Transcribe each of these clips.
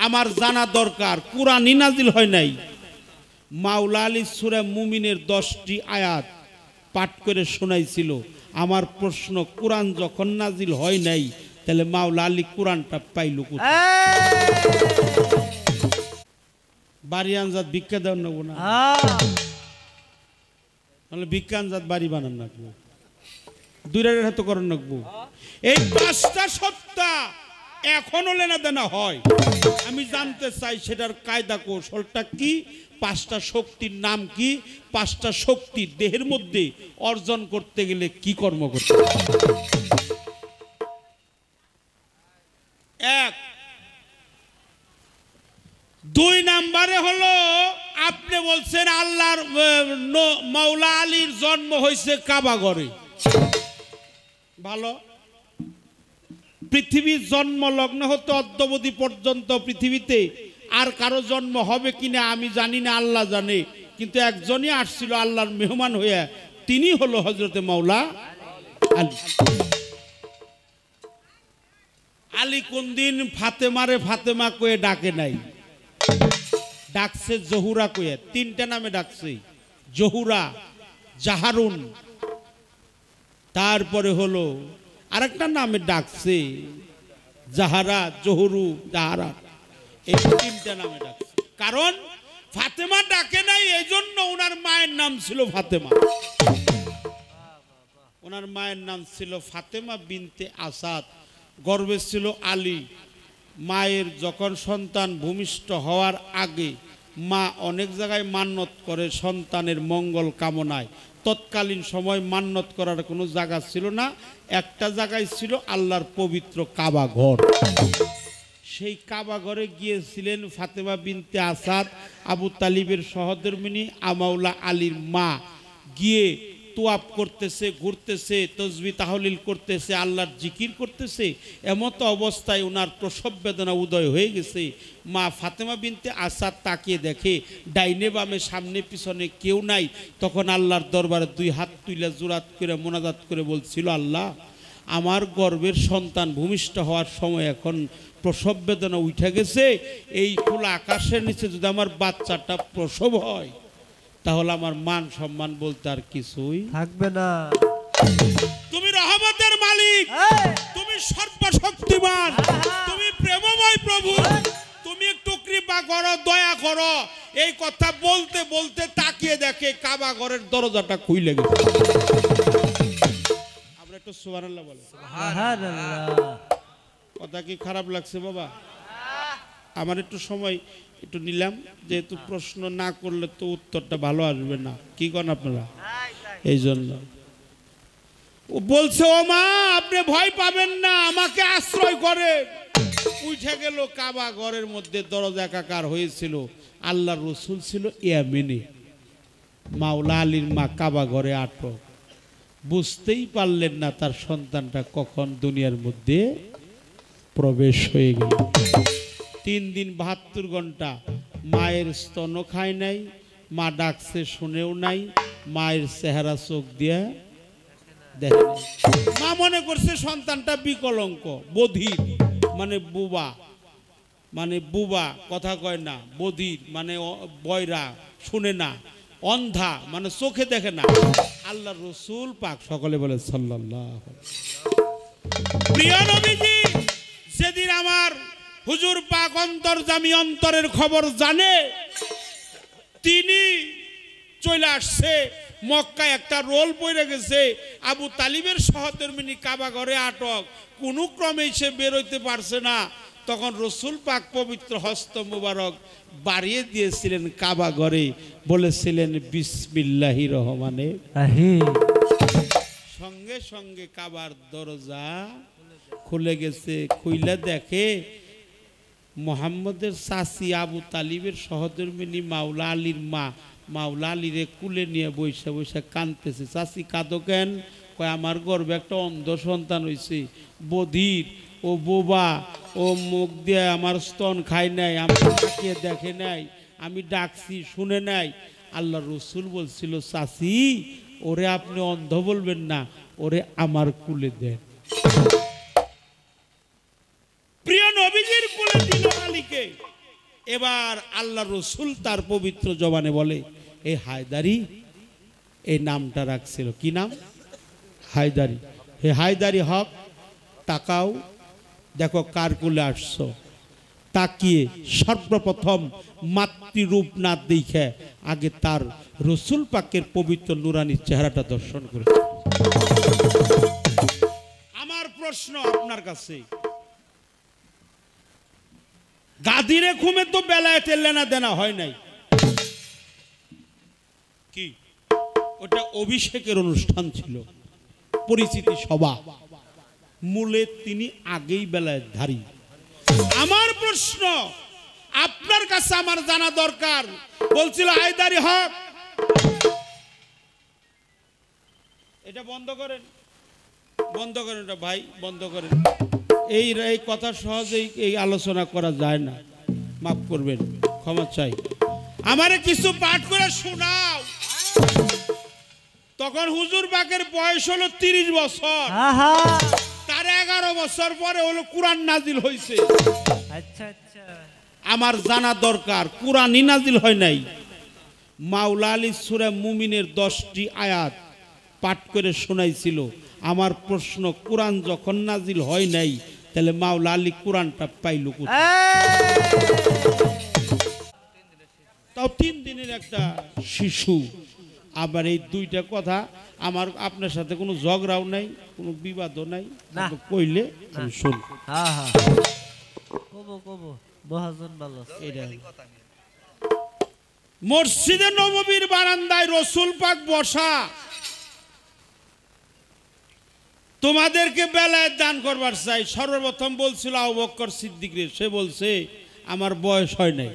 আমার জানা দরকার। কুরআনই নাজিল হয় নাই। মাওলা আলী সূরা মুমিনের 10টি আয়াত পাঠ করে শোনাইছিল। আমার প্রশ্ন, কুরআন যখন নাজিল হয় নাই তাহলে মাওলা আলী কুরআনটা পাইল কোথায়? বাড়ি আনজাত ভিক্ষা দেওয়ার নেবো না, তাহলে ভিক্ষা আনজাত বাড়ি বানান রাখবো, দুইটার হাতে করেন রাখবো। এই 5টা সত্তা এখনো লেনা দেনা হয়। আমি জানতে চাই সেটার কায়দা কৌশলটা কি, 5টা শক্তির নাম কি, 5টা শক্তি দেহের মধ্যে অর্জন করতে গেলে কি কর্ম করতে হবে। 1, 2 নম্বরে হলো আপনি বলছেন আল্লাহর মাওলা আলীর জন্ম হয়েছে কাবা ঘরে। ভালো, পৃথিবীর জন্ম লগ্ন হতে অদ্যাবধি পর্যন্ত পৃথিবীতে আর কারো জন্ম হবে কিনা আমি জানি না, আল্লাহ জানে। কিন্তু একজনই আসছিল আল্লাহর মেহমান হয়ে, তিনি হলো হযরতে মাওলা আলী। আলী কোন দিন ফাতেমারে ফাতেমা কয়ে ডাকে নাই, ডাকছে জহুরা কয়ে। 3টা নামে ডাকছে, জহুরা, জাহারুন, তারপরে হলো আরেকটা নামে ডাকছে জাহারা, জহুরু, জাহারা। এই 3টা নামে ডাকছে। কারণ ফাতেমা ডাকে নাই, এই জন্য ওনার মায়ের নাম ছিল ফাতেমা। ওনার মায়ের নাম ছিল ফাতেমা বিনতে আসাদ, গর্ভে ছিল আলী। মায়ের যখন সন্তান ভূমিষ্ঠ হওয়ার আগে মা অনেক জায়গায় মান্যত করে সন্তানের মঙ্গল কামনায়। তৎকালীন সময় মান্যত করার কোনো জায়গা ছিল না, একটা জায়গায় ছিল আল্লাহর পবিত্র কাবা ঘর। সেই কাবা ঘরে গিয়েছিলেন ফাতেমা বিনতে আসাদ, আবু তালিবের সহধর্মিণী মাওলা আলীর মা। গিয়ে তোয়াপ করতেছে, ঘুরতেছে, তসবিহ তাহলিল করতেছে, আল্লাহর জিকির করতেছে। এমত অবস্থায় ওনার প্রসব বেদনা উদয় হয়ে গেছে। মা ফাতেমা বিনতে আসাদ তাকিয়ে দেখে ডাইনে বামে সামনে পিছনে কেউ নাই। তখন আল্লাহর দরবারে 2 হাত তুলে জোরাত করে মোনাজাত করে বলছিল, আল্লাহ, আমার গর্ভের সন্তান ভূমিষ্ঠ হওয়ার সময় এখন প্রসব বেদনা উঠে গেছে। এই খোলা আকাশের নিচে যদি আমার বাচ্চাটা প্রসব হয় তাহলে আমার মান সম্মান বলতে আর কিছুই থাকবে না। তুমি রহমতের মালিক, তুমি সর্বশক্তিমান, তুমি প্রেমময় প্রভু, তুমি একটু কৃপা করো, দয়া করো। এই কথা বলতে বলতে তাকিয়ে দেখে কাবা ঘরের দরজাটা খুলে গেছে। আমরা একটু সুবহানাল্লাহ বলি। সুবহানাল্লাহ। কথা কি খারাপ লাগছে বাবা? আমার একটু সময় একটু নিলাম, যেহেতু প্রশ্ন না করলে তো উত্তরটা ভালো আসবে না, কি করেন আপনারা? এই জন্য ও বলছে, ও মা আপনি ভয় পাবেন না, আমাকে আশ্রয় করে। উঠে গেল কাবা ঘরের মধ্যে, দরজা একাকার হয়েছিল। আল্লাহর রসুল ছিল ইয়ামেনে, মাওলা আলীর মা কাবা ঘরে আটক। বুঝতেই পারলেন না তার সন্তানটা কখন দুনিয়ার মধ্যে প্রবেশ হয়ে গেল। 3 দিন 72 ঘন্টা মায়ের স্তন খায় নাই, মা ডাকছে শুনেও নাই, মায়ের চেহারা চোখ দিয়ে দেখে নাই। মা মনে করছে সন্তানটা বিকলঙ্ক, বধির মানে বুবা, মানে বুবা কথা কয় না, বধির মানে বয়রা, শুনে না, অন্ধা মানে চোখে দেখে না। আল্লাহ রসুল পাক সকলে বলে সাল্লাল্লাহু আলাইহি ওয়াসাল্লাম। প্রিয় নবীজি সেদিন আমার হুজুর পাক অন্তর্যামী অন্তরের খবর জানে, তিনি চলে আসছে মক্কায়। একটা রোল পড়ে গেছে, আবু তালিবের সহধর্মিণী কাবা ঘরে আটক, কোনো ক্রমেই সে বেরোইতে পারছে না। তখন রসুল পাক পবিত্র হস্ত মুবারক বাড়িয়ে দিয়েছিলেন কাবা ঘরে, বলেছিলেন বিসমিল্লাহির রহমানির রহিম। সঙ্গে সঙ্গে কাবার দরজা খুলে গেছে। খুইলা দেখে মোহাম্মদের চাচি আবু তালিবের সহধর্মিণী মাওলা আলীর মা মাওলা আলীরে কুলে নিয়ে বৈশা বৈশা কাঁদতেছে। চাচি কাঁদো কেন? কয় আমার গর্ভে একটা অন্ধ সন্তান হয়েছে, বধির, ও বোবা, ও মুখ দিয়ে আমার স্তন খায় নাই, আমার তাকিয়ে দেখে নাই, আমি ডাকছি শুনে নাই। আল্লাহ রসুল বলছিল, চাচি ওরে আপনি অন্ধ বলবেন না, ওরে আমার কুলে দেন। প্রিয় নবীজির কুলে দিল আলীকে। এবার আল্লাহ রসুল তার পবিত্র জবানে বলে, এই হায়দারি, এই নামটা রাখছিল কি নাম? হায়দারি। হে হায়দারি হক, তাকাও, দেখো কার কুলে আসছো। তাকিয়ে সর্বপ্রথম মাতৃরূপ না দেখে আগে তার রসুল পাকের পবিত্র নুরানি চেহারাটা দর্শন করে। আমার প্রশ্ন আপনার কাছে, গাদিরে ঘুমে তো বেলায়েতের লেনা দেনা হয় নাই, কি ওটা অভিষেকের অনুষ্ঠান ছিল, পরিচিতি সভা, মূলে তিনি আগেই বেলায়েত ধারী। আমার প্রশ্ন আপনার কাছে আমার জানা দরকার, বলছিল হায়দারি হক, এটা বন্ধ করেন, বন্ধ করেন, এটা ভাই বন্ধ করেন। এই কথা সহজেই এই আলোচনা করা যায় না, মাফ করবেন, ক্ষমা চাই। আমারে কিছু পাঠ করে শোনাও। তখন হুজুর পাকের বয়স হলো 30 বছর, তার 11 বছর পরে হলো কুরআন নাজিল হয়েছে। আচ্ছা আচ্ছা, আমার জানা দরকার, কুরআনই নাজিল হয় নাই। মাওলা আলী সূরা মুমিনের 10টি আয়াত পাঠ করে শোনাইছিল। আমার প্রশ্ন, কুরআন যখন নাজিল হয় নাই, তাহলে মাওলা আলী কুরআনটা পাইল কোথায়? তাও 3 দিনের একটা শিশু। আবার এই দুইটা কথা আমার আপনার সাথে কোনো ঝগড়াও নাই, কোনো বিবাদও নাই, কইলে আমি শুন। মসজিদে নববীর বারান্দায় রসুল পাক বসা, তোমাদেরকে বেলায়েত দান করবার চাই। সর্বপ্রথম বলছিল আবু বকর সিদ্দিকরে, সে বলছে আমার বয়স হয় নাই।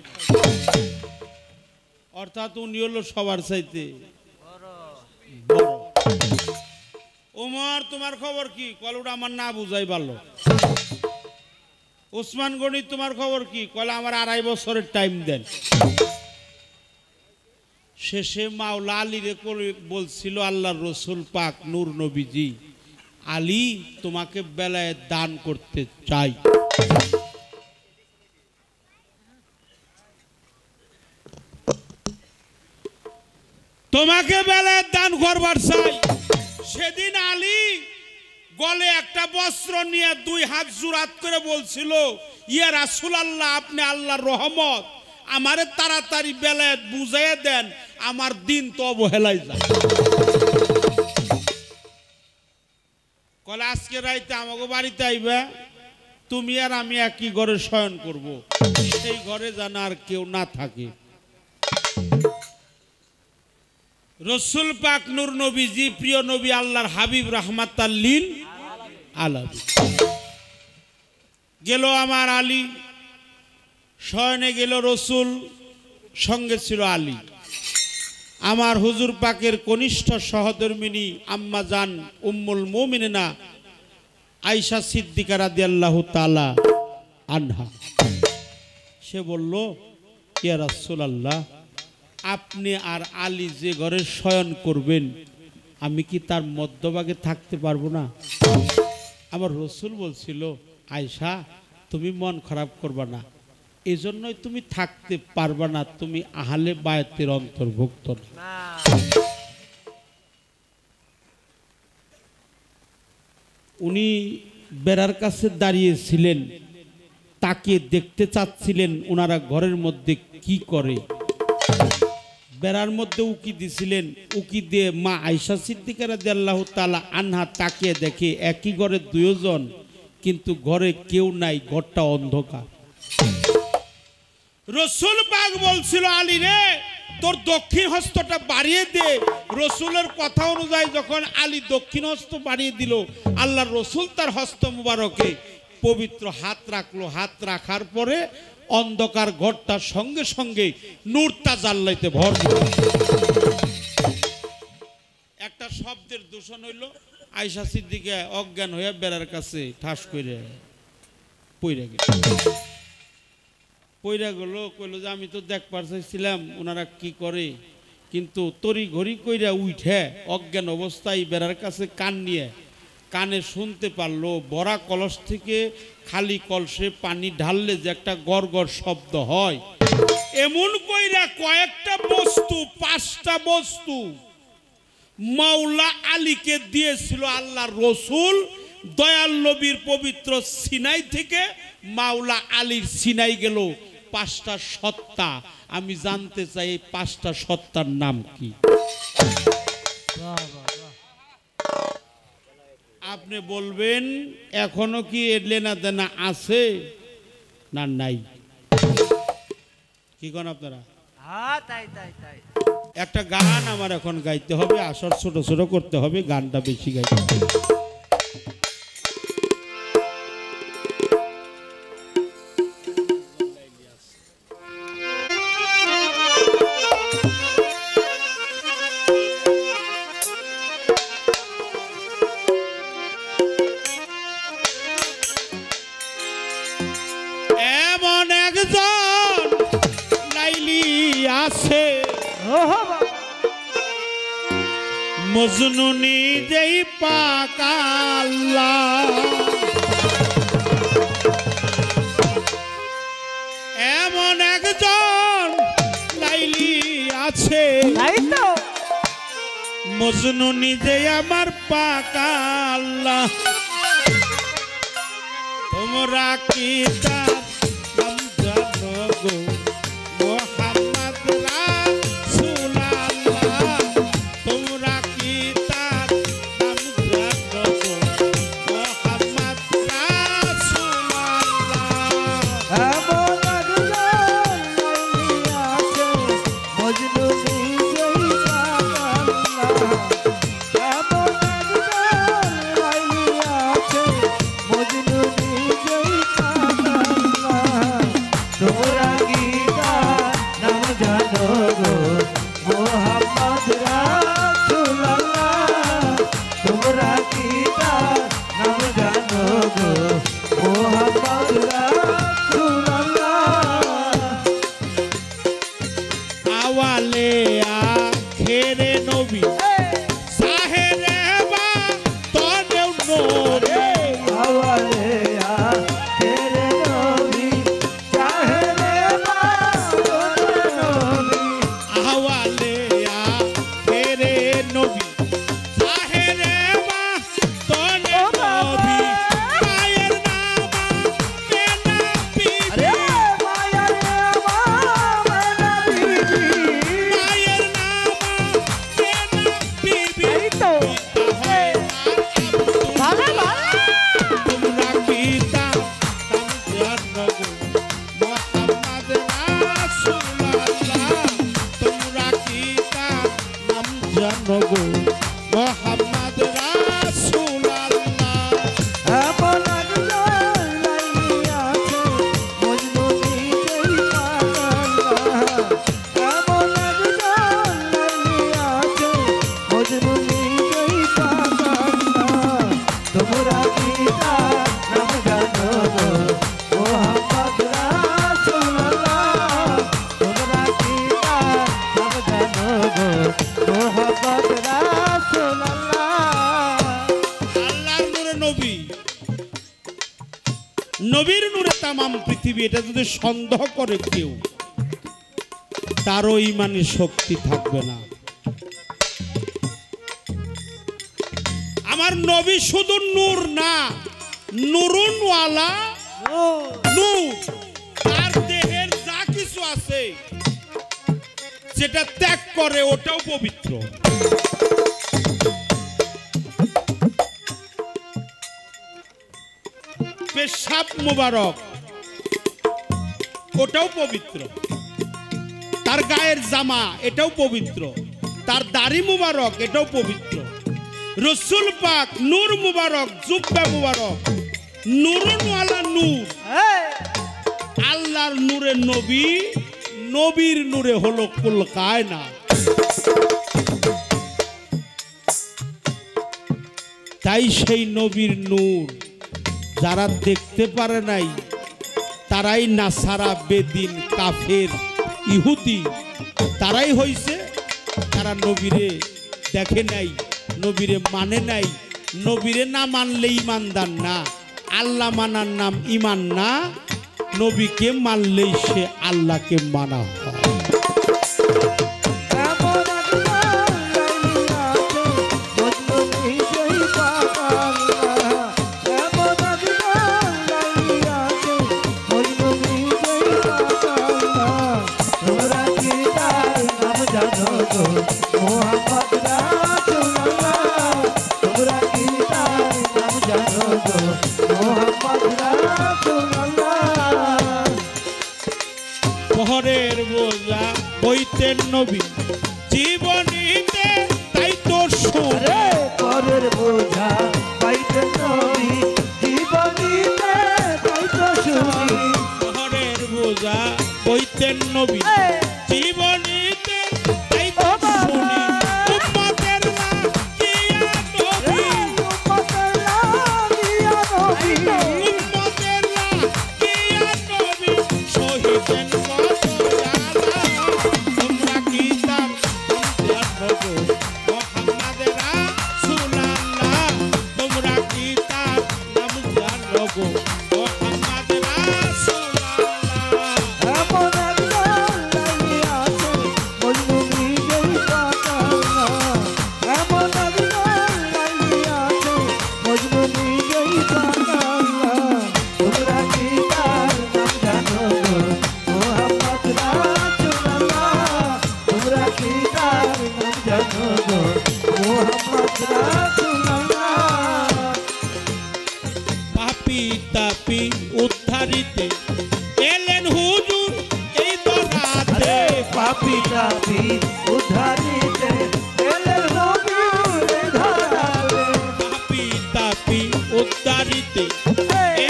অর্থাৎ উনি হলো সবার চাইতে বড়। ওমর তোমার খবর কি? কলটা আমার না বুঝাই ভালো। ওসমান গনি তোমার খবর কি? কলে আমার 2.5 বছরের টাইম দেন। শেষে মাওলা আলীরে বলছিল আল্লাহর রসুল পাক নূর নবীজি, আলী তোমাকে বেলায়েত দান করতে চাই। তোমাকে বেলায়েত দান করবার চাই। সেদিন আলী গলে একটা বস্ত্র নিয়ে 2 হাত জুরাত করে বলছিল, ইয়া রাসূলুল্লাহ, আপনি আল্লাহর রহমত, আমারে তাড়াতাড়ি বেলায়েত বুঝাইয়া দেন, আমার দিন তো অবহেলায় যায়। কলে আজকে রাইতে আমাকে বাড়িতে আইবা, তুমি আর আমি একই ঘরে শয়ন করব, সেই ঘরে যেন আর কেউ না থাকে। রসুল পাক নূর নবীজি, প্রিয় নবী, আল্লাহর হাবিব, রাহমাতাল লিল আলামিন, গেল আমার আলী, শয়নে গেল রসুল, সঙ্গে ছিল আলী। আমার হুজুর পাকের কনিষ্ঠ সহধর্মিনী আম্মা জান উম্মুল মুমিনিনা আয়েশা সিদ্দিকা রাদিয়াল্লাহু তাআলা আনহা। সে বলল, ইয়া রাসূলুল্লাহ, আপনি আর আলী যে ঘরে শয়ন করবেন, আমি কি তার মধ্যভাগে থাকতে পারবো না? আমার রসুল বলছিল, আয়েশা তুমি মন খারাপ করবা না, এজন্যই তুমি থাকতে পারবা না, তুমি আহলে বায়তের অন্তর্ভুক্ত না। উনি বেড়ার কাছে দাঁড়িয়েছিলেন, তাকে দেখতে চাচ্ছিলেন ওনারা ঘরের মধ্যে কি করে। বেড়ার মধ্যে উকি দিছিলেন, উকি দিয়ে মা আয়েশা সিদ্দিকা রাদিয়াল্লাহু তাআলা আনহা তাকিয়ে দেখে একই ঘরে 2 জন, কিন্তু ঘরে কেউ নাই, ঘরটা অন্ধকার। রসুল পাক বলছিল, আলী রে, তোর দক্ষিণ হস্তটা বাড়িয়ে দে। রসুলের কথা অনুযায়ী যখন আলী দক্ষিণ হস্ত বাড়িয়ে দিল, আল্লাহর রসুল তার হস্ত মুবারকে পবিত্র হাত রাখলো। হাত রাখার পরে অন্ধকার ঘরটা সঙ্গে সঙ্গে নূরটা জাল্লাইতে ভর দিল। একটা শব্দের দূষণ হইল, আয়েশা সিদ্দিকা অজ্ঞান হয়ে বেড়ার কাছে ঠাস করে পইরা গেল। পইরা গেল, কইল যে আমি তো দেখবার চাইছিলাম ওনারা কি করে, কিন্তু তরি ঘড়ি কইরা উঠে অজ্ঞান অবস্থায় বেড়ার কাছে কান নিয়ে কানে শুনতে পারলো বড়া কলস থেকে খালি কলসে পানি ঢাললে যে একটা গড়গড় শব্দ হয়, এমন কইরা কয়েকটা বস্তু, 5টা বস্তু মাওলা আলীকে দিয়েছিল আল্লাহর রসুল। দয়াল নবীর পবিত্র সিনাই থেকে মাওলা আলীর সিনাই গেল 5টা সত্তা। আমি জানতে চাই এই 5টা সত্তার নাম কি? আপনি বলবেন এখনো কি এর লেনা দেনা আছে না নাই? কি কোন আপনারা? হ্যাঁ তাই তাই তাই। একটা গান আমার এখন গাইতে হবে, আসর ছোট ছোট করতে হবে, গানটা বেশি গাইতে হবে। এমন একজন লাইলি আছে মজনু নিজেই পাক আল্লাহ। এমন একজন লাইলি আছে মজনু নিজেই আমার পাক আল্লাহ। তোমরা কি তার নাম জানো গো? মোহাম্মদ রাসূলুল্লাহ। তোমরা কি তার নাম জানো গো? মোহাম্মদ রাসূলুল্লাহ। এমন একজন লাইলি আছে মজনু নিজেই পাক আল্লাহ। এমন একজন লাইলি আছে মজনু নিজেই পাক আল্লাহ। তোমরা কি তার নাম জানো গো? মোহাম্মদ রাসূলুল্লাহ। তোমরা কি তার নাম জানো গো? মোহাম্মদ রাসূলুল্লাহ। আওয়ালে আখেরে নবী সাহেরে বা তনেও নবী। আওয়ালে আখেরে নবী চাহেরে বাদরে নবী। আওয়ালে আখেরে নবী সাহেরে বা তনেও নবী। মায়ের নাম মেনা আরে বিবি। মায়ার মেনা বিবি। মায়ের নাম মেনা বিবি। এই তো। পিতা হয় আর আব্দুল। ভালো ভালো। তোমরা কি তার নাম জানো গো? মোহাম্মদ রাসূলুল্লাহ। তোমরা কি তার নাম জানো গো? মোহাম্মদ রাসূলুল্লাহ। এমন একজন লাইলি আছে মজনু নিজেই পাক আল্লাহ। এমন একজন লাইলি আছে মজনু নিজেই পাক আল্লাহ। তোমরা কি তার নাম জানো গো? মোহাম্মদ রাসূলুল্লাহ। তোমরা কি তার নাম জানো গো? মোহাম্মদ রাসূলুল্লাহ। আল্লাহর নূরে নবী, নবীর নূরে তামাম পৃথিবী। এটা যদি সন্দেহ করে কেউ, তারও ঈমানি শক্তি থাকবে না। আমার নবী শুধু নূর না, নুরুন ওয়ালা নূর। তার দেহের যা কিছু আছে যেটা ত্যাগ করে ওটাও পবিত্র। পেশাব মুবারক ওটাও পবিত্র। তার গায়ের জামা এটাও পবিত্র। তার দাড়ি মুবারক এটাও পবিত্র। রসুল পাক নূর মুবারক, জুব্বা মুবারক, নূরুন ওয়ালা নূর। আল্লাহর নূরে নবী, নবীর নূরে হলো কুল কায়নাত। তাই সেই নবীর নূর যারা দেখতে পারে নাই, তারাই নাসারা, বেদিন, কাফের, ইহুদি, তারাই হইছে। তারা নবীরে দেখে নাই, নবীরে মানে নাই, নবীরে না মানলে ইমানদার না, আল্লাহ মানার নাম ইমান না, নবীকে মানলেই সে আল্লাহকে মানা হয়। পহরের বোঝা বইতেন নবী জীবনীতে, তাই তো শুনে পরের বোঝা পাইতেন নবী জীবনীতে, তাই তো শুনি। পহরের বোঝা বইতেন নবী জীবনীতে, তাই তো শুনি। উম্মতের লাগিয়া নবী, উম্মতের লাগিয়া নবী, উম্মতের লাগিয়া নবী শহীদেন কত জ্বালা। তোমরা কি তার জানো মুহাম্মদ রাসূলুল্লাহ, তোমরা কি তার নাম জানো গো মুহাম্মদ রাসূলুল্লাহ। এমন একজন লাগিয়া আছে মজনু নিজেই পাকানা, এমন একজন লাগিয়া আছে মজনু নিজেই পাকানা। তোমরা কি তার নাম জানো গো মুহাম্মদ রাসূলুল্লাহ, তোমরা কি তার নাম জানো গো মুহাম্মদ রাসূলুল্লাহ। পাপী তাপী উদ্ধারিতে এলেন হুজুর এই দরাতে। পাপী তাপী উদ্ধারিতে এলেন হুজুর এই ধরাতে। পাপী তাপী উদ্ধারিতে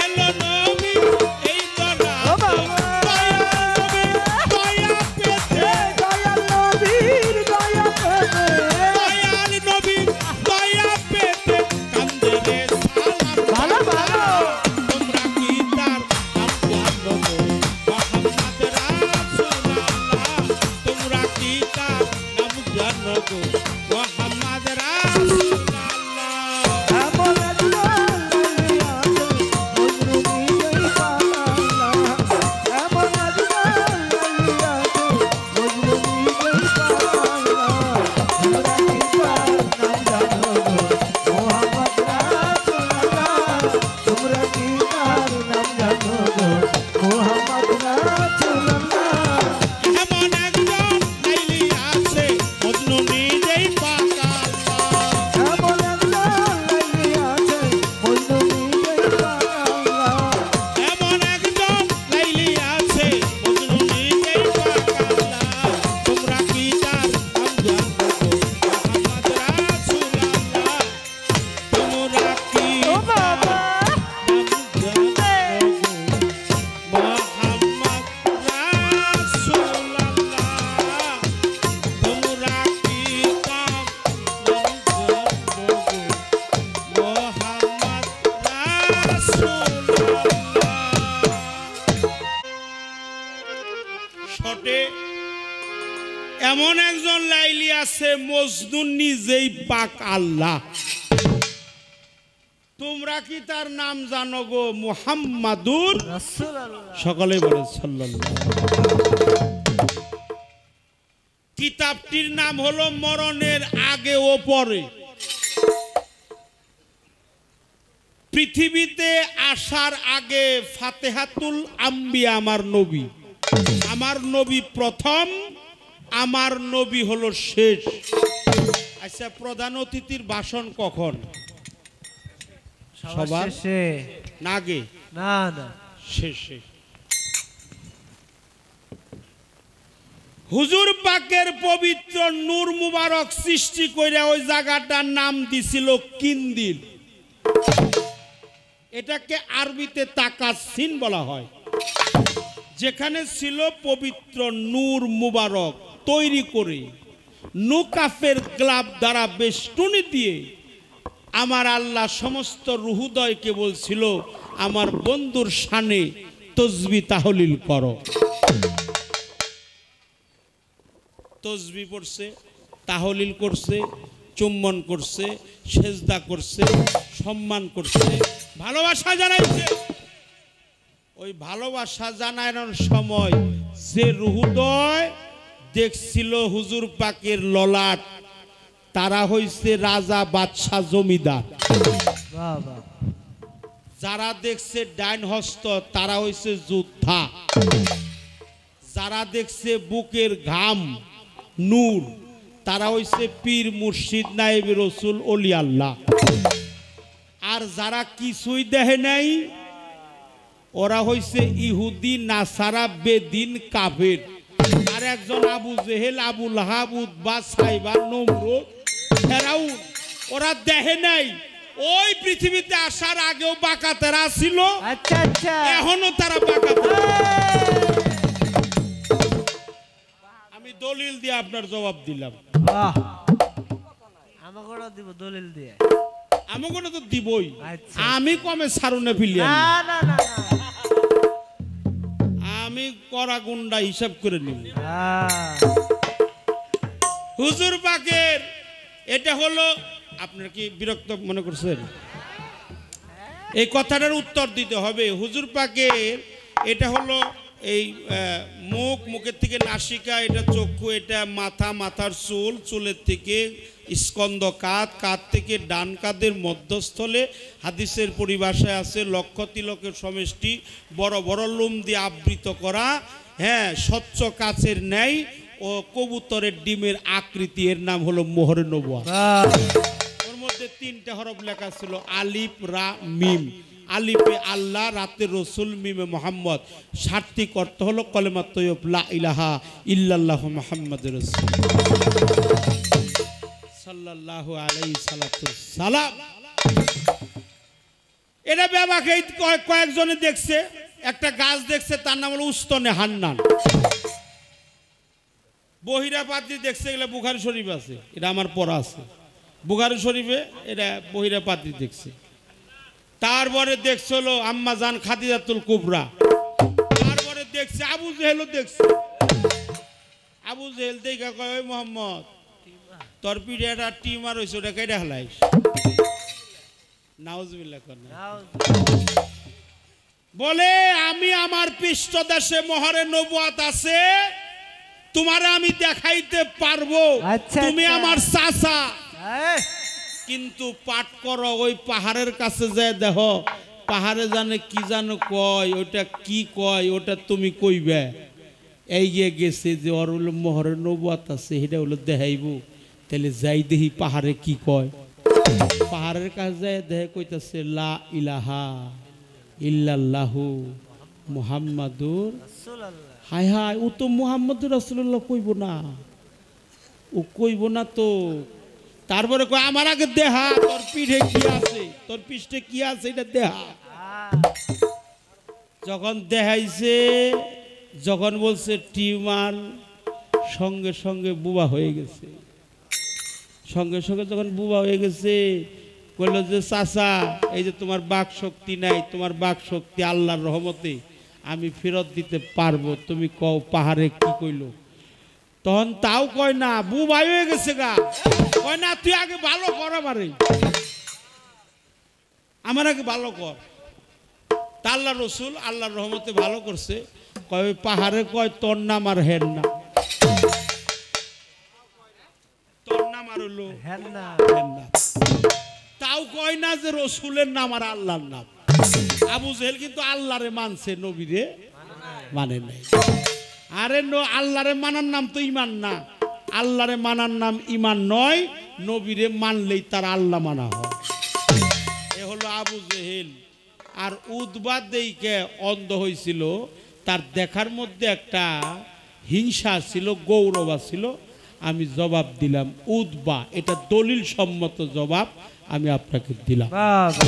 এলো নবী এই দরাতে। দয়া পেতে, দয়াল নবীর দয়া পেতে, দয়াল নবীর দয়া পেতে কান্দে রে সালাম। ভালো ভালো। তোমরা কি তার নাম জানো গো মুহাম্মদ রাসূলুল্লাহ, তোমরা কি তার নাম জানো গো মুহাম্মদ রাসূলুল্লাহ। এমন একজন লাগিয়া আছে মজনু নিজেই পাকানা, এমন একজন লাগিয়া আছে মজনু নিজেই পাকানা। তোমরা কি তার নাম জানো গো মুহাম্মদ রাসূলুল্লাহ, তোমরা কি তার নাম জানো গো মুহাম্মদ রাসূলুল্লাহ। এমন একজন লাইলি আছে মজনু নিজেই পাকা আল্লাহ। এমন একজন লাগিয়া আছে মজনু নিজেই পাকানা, এমন একজন লাইলি আছে মজনু নিজেই পাকা আল্লাহ। তোমরা কি তার নাম জানো গো মুহাম্মদ রাসূলুল্লাহ, তোমরা কি ও বাবা এমন একজন লাইলি আছে মজনু নিজেই পাক আল্লাহ, তোমরা কি তার নাম জানো গো মুহাম্মাদুর রাসূলুল্লাহ। সকলে বলে সাল্লাল্লাহু। কিতাবটির নাম হলো মরণের আগে ও পরে। পৃথিবীতে আসার আগে ফাতেহাতুল আম্বিয়া আমার নবী, আমার নবী প্রথম, আমার নবী হলো শেষ। আচ্ছা, প্রধান অতিথির ভাষণ কখন? সবার শেষে না আগে? না না শেষে। হুজুর পাকের পবিত্র নূর মুবারক সৃষ্টি করে ওই জায়গাটার নাম দিছিল কিন্দিল। এটাকে আরবিতে তাকাসিন বলা হয়। যেখানে ছিল পবিত্র নূর মুবারক তৈরি করে নুকাফের গ্লাব দ্বারা বেষ্টনী দিয়ে আমার আল্লাহ সমস্ত রুহুদয়কে বলছিল আমার বন্ধুর শানে তসবি তাহলিল করো। তসবি পড়ছে, তাহলিল করছে, চুম্বন করছে, সেজদা করছে, সম্মান করছে, ভালোবাসা জানাইছে। ওই ভালোবাসা জানানোর সময় যে রুহুদয় দেখছিল হুজুর পাকের ললাট, তারা হইছে রাজা, বাদশাহ, জমিদার। বাবা যারা দেখছে ডাইন হস্ত, তারা হইছে যোদ্ধা। যারা দেখছে বুকের ঘাম, নূর, তারা হইছে পীর, মুর্শিদ, নায়েবে রসুল, ওলি আল্লাহ। আর যারা কিছুই দেখে নাই, ওরা হইছে ইহুদি, নাসারা, বেদিন, কাফের। আর একজন আবু জেহেল, আবু লাহাব, উতবা, সাইবা, নমরুদ, ফেরাউন, ওরা দেখে নাই। ওই পৃথিবীতে আসার আগেও বাকাতেরা ছিল, আচ্ছা আচ্ছা এখনো তারা বাকাতেরা। আমি দলিল দিয়ে আপনার জবাব দিলাম। বাহ আমাকে দিব দলিল দিয়ে। আমাকে তো দিবই, আচ্ছা। আমি কমে সারুনে ফিলি, না না না আমি করা গুন্ডা হিসাব করে নিব। হ্যাঁ হুজুর পাকের এটা হলো, আপনার কি বিরক্ত মনে করছেন? এই কথাটার উত্তর দিতে হবে। হুজুর পাকের এটা হলো এই মুখ, মুখের থেকে নাসিকা, এটা চক্ষু, এটা মাথা, মাথার চুল, চুলের থেকে স্কন্দ কাঁধ, কাঁধ থেকে ডান কাঁধের মধ্যস্থলে, হাদিসের পরিভাষায় আছে লক্ষ তিলকের সমষ্টি, বড় বড় লোম দিয়ে আবৃত করা, হ্যাঁ, স্বচ্ছ কাচের ন্যায় ও কবুতরের ডিমের আকৃতি, এর নাম হলো মোহরে নবুয়া। ওর মধ্যে 3টে হরফ লেখা ছিল, আলিফ, রা, মিম। আলিফে আল্লাহ, রাতে রসুল, মিমে মোহাম্মদ। সার্থিক অর্থ হলো কলেমা তৈয়ব, লা ইলাহা ইল্লাল্লাহু মুহাম্মাদুর রাসূল সাল্লাল্লাহু আলাইহি সালাম। এটা বাবাকে কয়েকজনে দেখছে, একটা গাছ দেখছে, তার নাম হলো উস্তনে হান্নান। বহিরা পাত্রী দেখছে, এগুলো বুখারী শরীফ আছে, এটা আমার পড়া আছে বুখারী শরীফে, এটা বহিরা পাত্রী দেখছে। তারপরে দেখছে হলো আম্মা জান খাদিজাতুল কুবরা। তারপরে দেখছে আবু জেহেলও দেখছে। আবু জেহেল দেখা কয়, ওই মোহাম্মদ, তোর পিঠে একটা টিমার হয়েছে, ওটা কেটে হালাইস। নাউজুবিল্লাহ কর না। বলে আমি আমার পৃষ্ঠদেশে মোহরে নবুয়াত আছে, তোমারে আমি দেখাইতে পারবো, আচ্ছা, তুমি আচ্ছা। আমার চাচা। এই, কিন্তু পাঠ করো, ওই পাহাড়ের কাছে যায় দেখো, পাহাড়ে জানে কি জানো কয়, ওটা কি কয়, ওটা তুমি কইবে। এই গেছে যে ওর হলো মোহরে নবুয়াত আছে, সেটা হলো দেখাইব। তাহলে যাই দেখি পাহাড়ে কি কয়। পাহাড়ের কাছে যায় দেখে কইতাছে, লা ইলাহা ইল্লাল্লাহু মুহাম্মাদুর। রাসূলুল্লাহ। হায় হায়, ও তো মুহাম্মদুর রাসূলুল্লাহ কইব না, ও কইব না তো। তারপরে কয়, আমার আগে দেহা, তোর পিঠে কি আছে, তোর পৃষ্ঠে কি আছে, এটা দেহা। যখন দেখাইছে, যখন বলছে টিউমার, সঙ্গে সঙ্গে বুবা হয়ে গেছে। সঙ্গে সঙ্গে যখন বুবা হয়ে গেছে, বলল যে চাচা, এই যে তোমার বাক শক্তি নাই, তোমার বাক শক্তি আল্লাহর রহমতে আমি ফেরত দিতে পারবো, তুমি কও পাহাড়ে কি কইলো। তখন তাও কয় না, বুবাই হয়ে গেছে গা। কয় না, তুই আগে ভালো কর, আমার আগে ভালো কর। তা আল্লাহ রসুল আল্লাহর রহমতে ভালো করছে। কয় ওই পাহাড়ে কয়, তোর নাম আর হের না, তোর নাম আর হলো হ্যাঁ না হের না। তাও কয় না যে রসুলের নাম আর আল্লাহর নাম। আবু জেহেল কিন্তু আল্লাহরে মানছে, নবীরে মানে নাই। আরে আল্লাহরে মানার নাম তো ইমান না, আল্লাহরে মানার নাম ইমান নয়, নবীরে মানলেই তার আল্লাহ মানা হয়। এ হলো আবু জেহেল। আর উতবা দেইকে অন্ধ হয়েছিল, তার দেখার মধ্যে একটা হিংসা ছিল, গৌরব ছিল। আমি জবাব দিলাম উতবা, এটা দলিল সম্মত জবাব আমি আপনাকে দিলাম। বাবা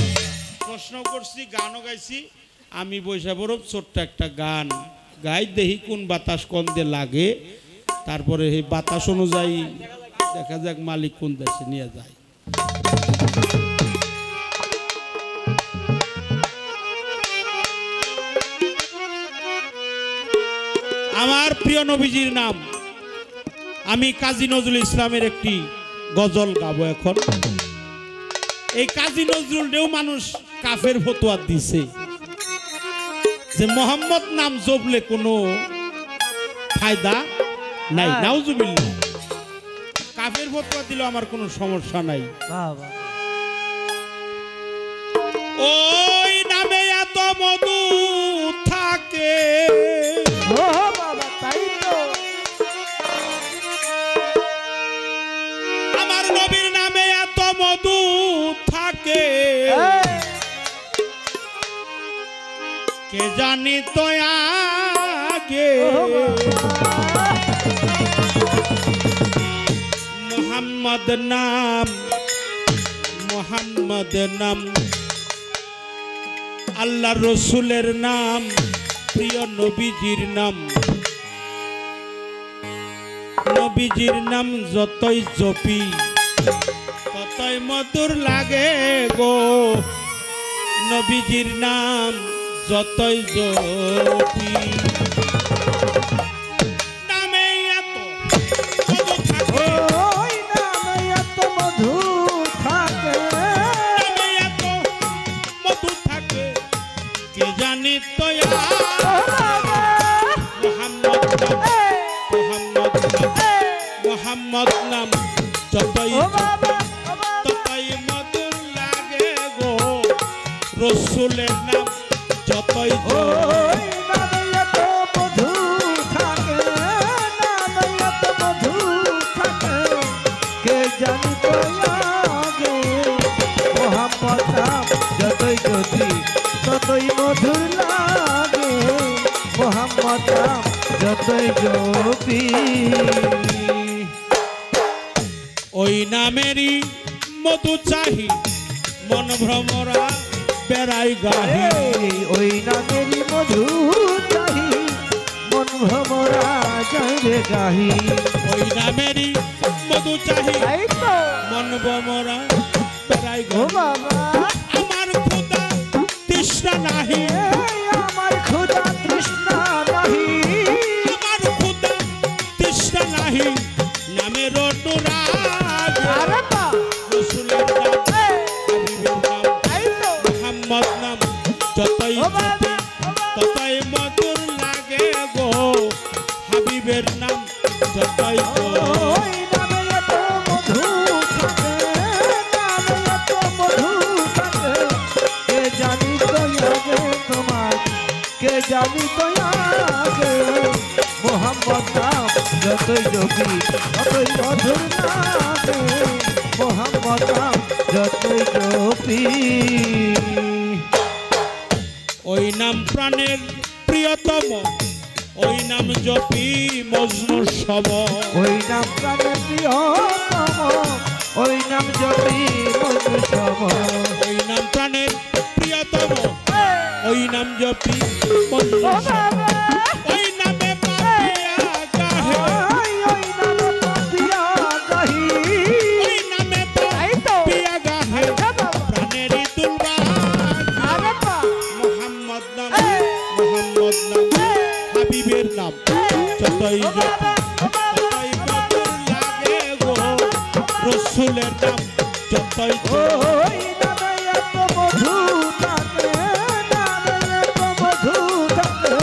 প্রশ্ন করছি, গানও গাইছি। আমি বৈশা বরফ ছোট্ট একটা গান গাই, দেখি কোন বাতাস কোন দিয়ে লাগে, তারপরে এই বাতাস অনুযায়ী দেখা যাক মালিক কোন দেশে নিয়ে যায়। আমার প্রিয় নবীজির নাম, আমি কাজী নজরুল ইসলামের একটি গজল গাবো এখন। এই কাজী নজরুলরেও মানুষ কাফের ফতোয়া দিছে যে মোহাম্মদ নাম জপলে কোনো ফায়দা নাই। নাউজুবিল্লাহ, কাফের ফতোয়া দিলেও আমার কোনো সমস্যা নাই। বাবা ওই নামে এত মধু থাকে, ও বাবা তাই তো আমার নবীর নামে এত মধু থাকে, কে জানি তো আগে মোহাম্মদ নাম, মোহাম্মদ নাম আল্লাহ রসুলের নাম, প্রিয় নবীজির নাম, নবীজির নাম যতই জপি ততই মধুর লাগে গো, নবীজির নাম যতই জপি। নামে এত মধু থাকে, ওই নামে এত মধু থাকে, নামে এত মধু থাকে, কে জানি তো মোহাম্মদ নাম, মোহাম্মদ নাম, মোহাম্মদ নাম যতই ও বাবা ততই মধুর লাগে গো, রসুলের নাম যতই ওই নামে এত মধু থাকে, নামে এত মধু থাকে, কে জানি তো আগে মোহাম্মদ নাম যতই যদি ততই মধুর লাগে, মোহাম্মদ নাম যতই জপি। ওই নামেরই মধু চাহি মন ভ্রমরা বেড়াই গাহি, ওই নামেরই মধু চাহি মন ভ্রমরা যাইবে গাহি, ওই নামেরই মধু চাহি তাই তো মন ভ্রমরা বেড়াই ও গাহি। বাবা আমার খোদা তৃষ্ণা নাহি, এই আমার ক্ষুধা তৃষ্ণা নাহি, আমার খোদা তৃষ্ণা নাহি, নামের অনুরাগ আরে বা রসুলের নাম, হাবিবের নাম, তাই তো মোহাম্মদ নাম যতই ও বাবা জপি ততই মধুর লাগে গো, হাবিবের নাম যতই জপি। ওই নামে এত মধু থাকে, নামে এত মধু থাকে, কে জানি তো আগে তোমার, কে জানি তো আগে মোহাম্মদ নাম যতই জপি ততই মধুর লাগে, মোহাম্মদ নাম যতই জপি। ওই নাম প্রাণের প্রিয়তম, ওই নাম জপি মজনু সম, ওই নাম প্রাণের প্রিয়তম, ওই নাম জপি মধু সম, ওই নাম প্রাণের প্রিয়তম, ওই নাম জপি মজনু ও সম, বাবা ওই নামে পাপিয়া গাহে, ওই নামে পাপিয়া গাহি, ওই নামে তাই তো পাপিয়া গাহে, প্রাণেরই তুলবা আরে বা মোহাম্মদ নাম, মোহাম্মদ নাম, হাবিবের নাম যতই জপি ততই মধুর লাগে গো, রসুলের নাম যতই জপি। ওই নামে এত মধু থাকে, নামে এত মধু থাকে,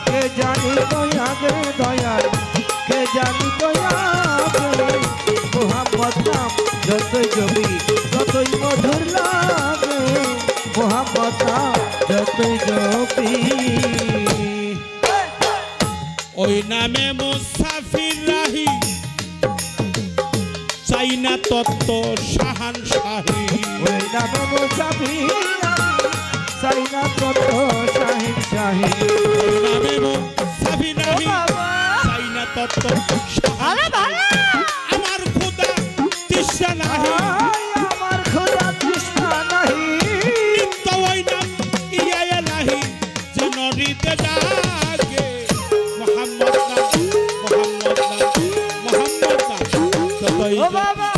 কে জানি তো আগে দয়াল, কে জানি তো আগে মোহাম্মদ নাম যতই জপি ততই মধুর লাগে, মোহাম্মদ নাম যতই জপি। ওই নামে মুসাফির রাহি, চাই না তত্ত্ব শাহান শাহী, ওই নামে মুসাফির চাই না কত শাহিন শাহী, ওই নামে মুসাফির রাহি, চাই না তত্ত্ব শাহান শাহী। আমার খোদা তৃষ্ণা নাহি, আমার খোদা তৃষ্ণা নাহি, নিত্য ওই নাম ইয়া নাহি, যেন হৃদে ডাকে মোহাম্মদ নাম, মোহাম্মদ নাম, মোহাম্মদ নাম যতই ও বাবা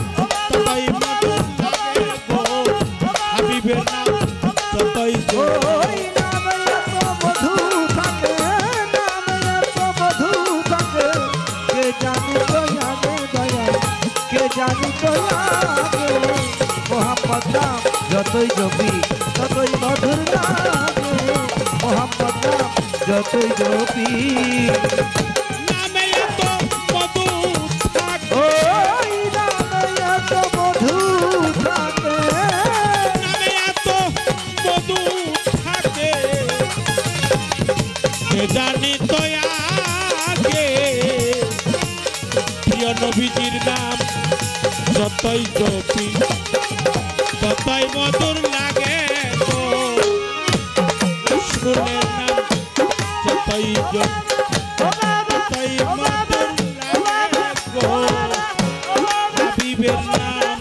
ততই মধুর লাগে গো, হাবিবের নাম যতই ওই নামে এত মধু থাকে, নামে এত মধু থাকে, কে জানি তো লাগে মোহাম্মদ নাম যতই জপি ততই মধুর লাগে মোহাম্মদ নাম যতই জপি নামে এত মধু থাকে ওই নামে এত মধু থাকে নামে এত মধু থাকে কে জানি তো আগে প্রিয় নবীজির নাম যতই জপি ততই মধুর লাগে গো রসুলের নাম যতই জপি ততই মধুর লাগে গো হাবিবের নাম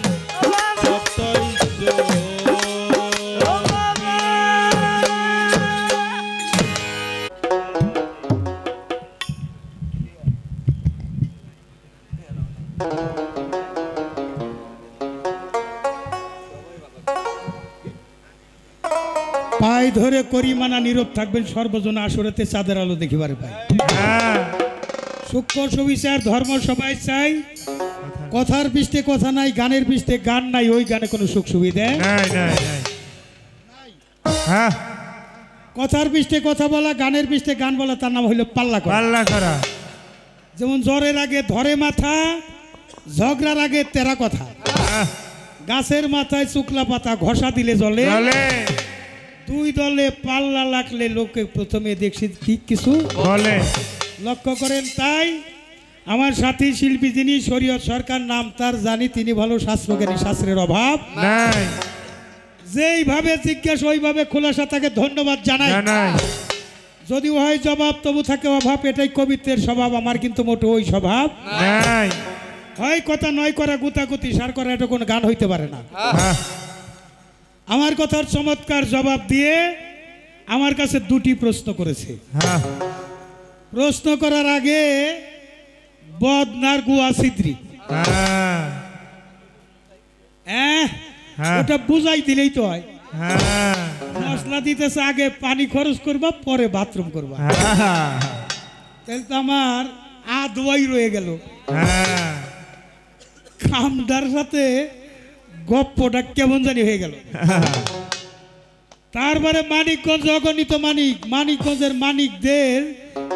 যতই জপি পাই ধরে করিমানা নীরব থাকবেন সর্বজন আসরেতে চাঁদের আলো দেখিবারে পাই সূক্ষ্ম সুবিচার ধর্ম সবাই চাই কথার পৃষ্ঠে কথা নাই গানের পৃষ্ঠে গান নাই ওই গানে কোনো সুখ সুবিধা কথার পৃষ্ঠে কথা বলা গানের পৃষ্ঠে গান বলা তার নাম হইল পাল্লা করা যেমন জ্বরের আগে ধরে মাথা ঝগড়ার আগে তেরা কথা গাছের মাথায় শুকলা পাতা ঘষা দিলে জলে দুই দলে পাল্লা লাগলে লোকে প্রথমে দেখছি ঠিক কিছু বলে লক্ষ্য করেন তাই আমার সাথী শিল্পী যিনি শরীয়ত সরকার নাম তার জানি তিনি ভালো শাস্ত্রজ্ঞানী শাস্ত্রের অভাব নাই যেইভাবে জিজ্ঞাসা ওইভাবে খোলাসা তাকে ধন্যবাদ জানাই যদিও হয় জবাব তবু থাকে অভাব এটাই কবিত্বের স্বভাব আমার কিন্তু মোটো ওই স্বভাব নাই হয় কথা নয় করা গুতাগুতি সার করা এটা কোনো গান হইতে পারে না আমার কথার চমৎকার জবাব দিয়ে আমার কাছে দুটি প্রশ্ন করেছে প্রশ্ন করার আগে বদনার গুয়া সিদ্রি ওটা বুঝাই দিলেই তো হয় মশলা দিতেছে আগে পানি খরচ করবা পরে বাথরুম করবা তাহলে তো আমার আদওয়াই রয়ে গেল খামদার সাথে গপ্পটা কেমন জানি হয়ে গেল তারপরে মানিকগঞ্জ অগণিত মানিকগঞ্জের মানিকদের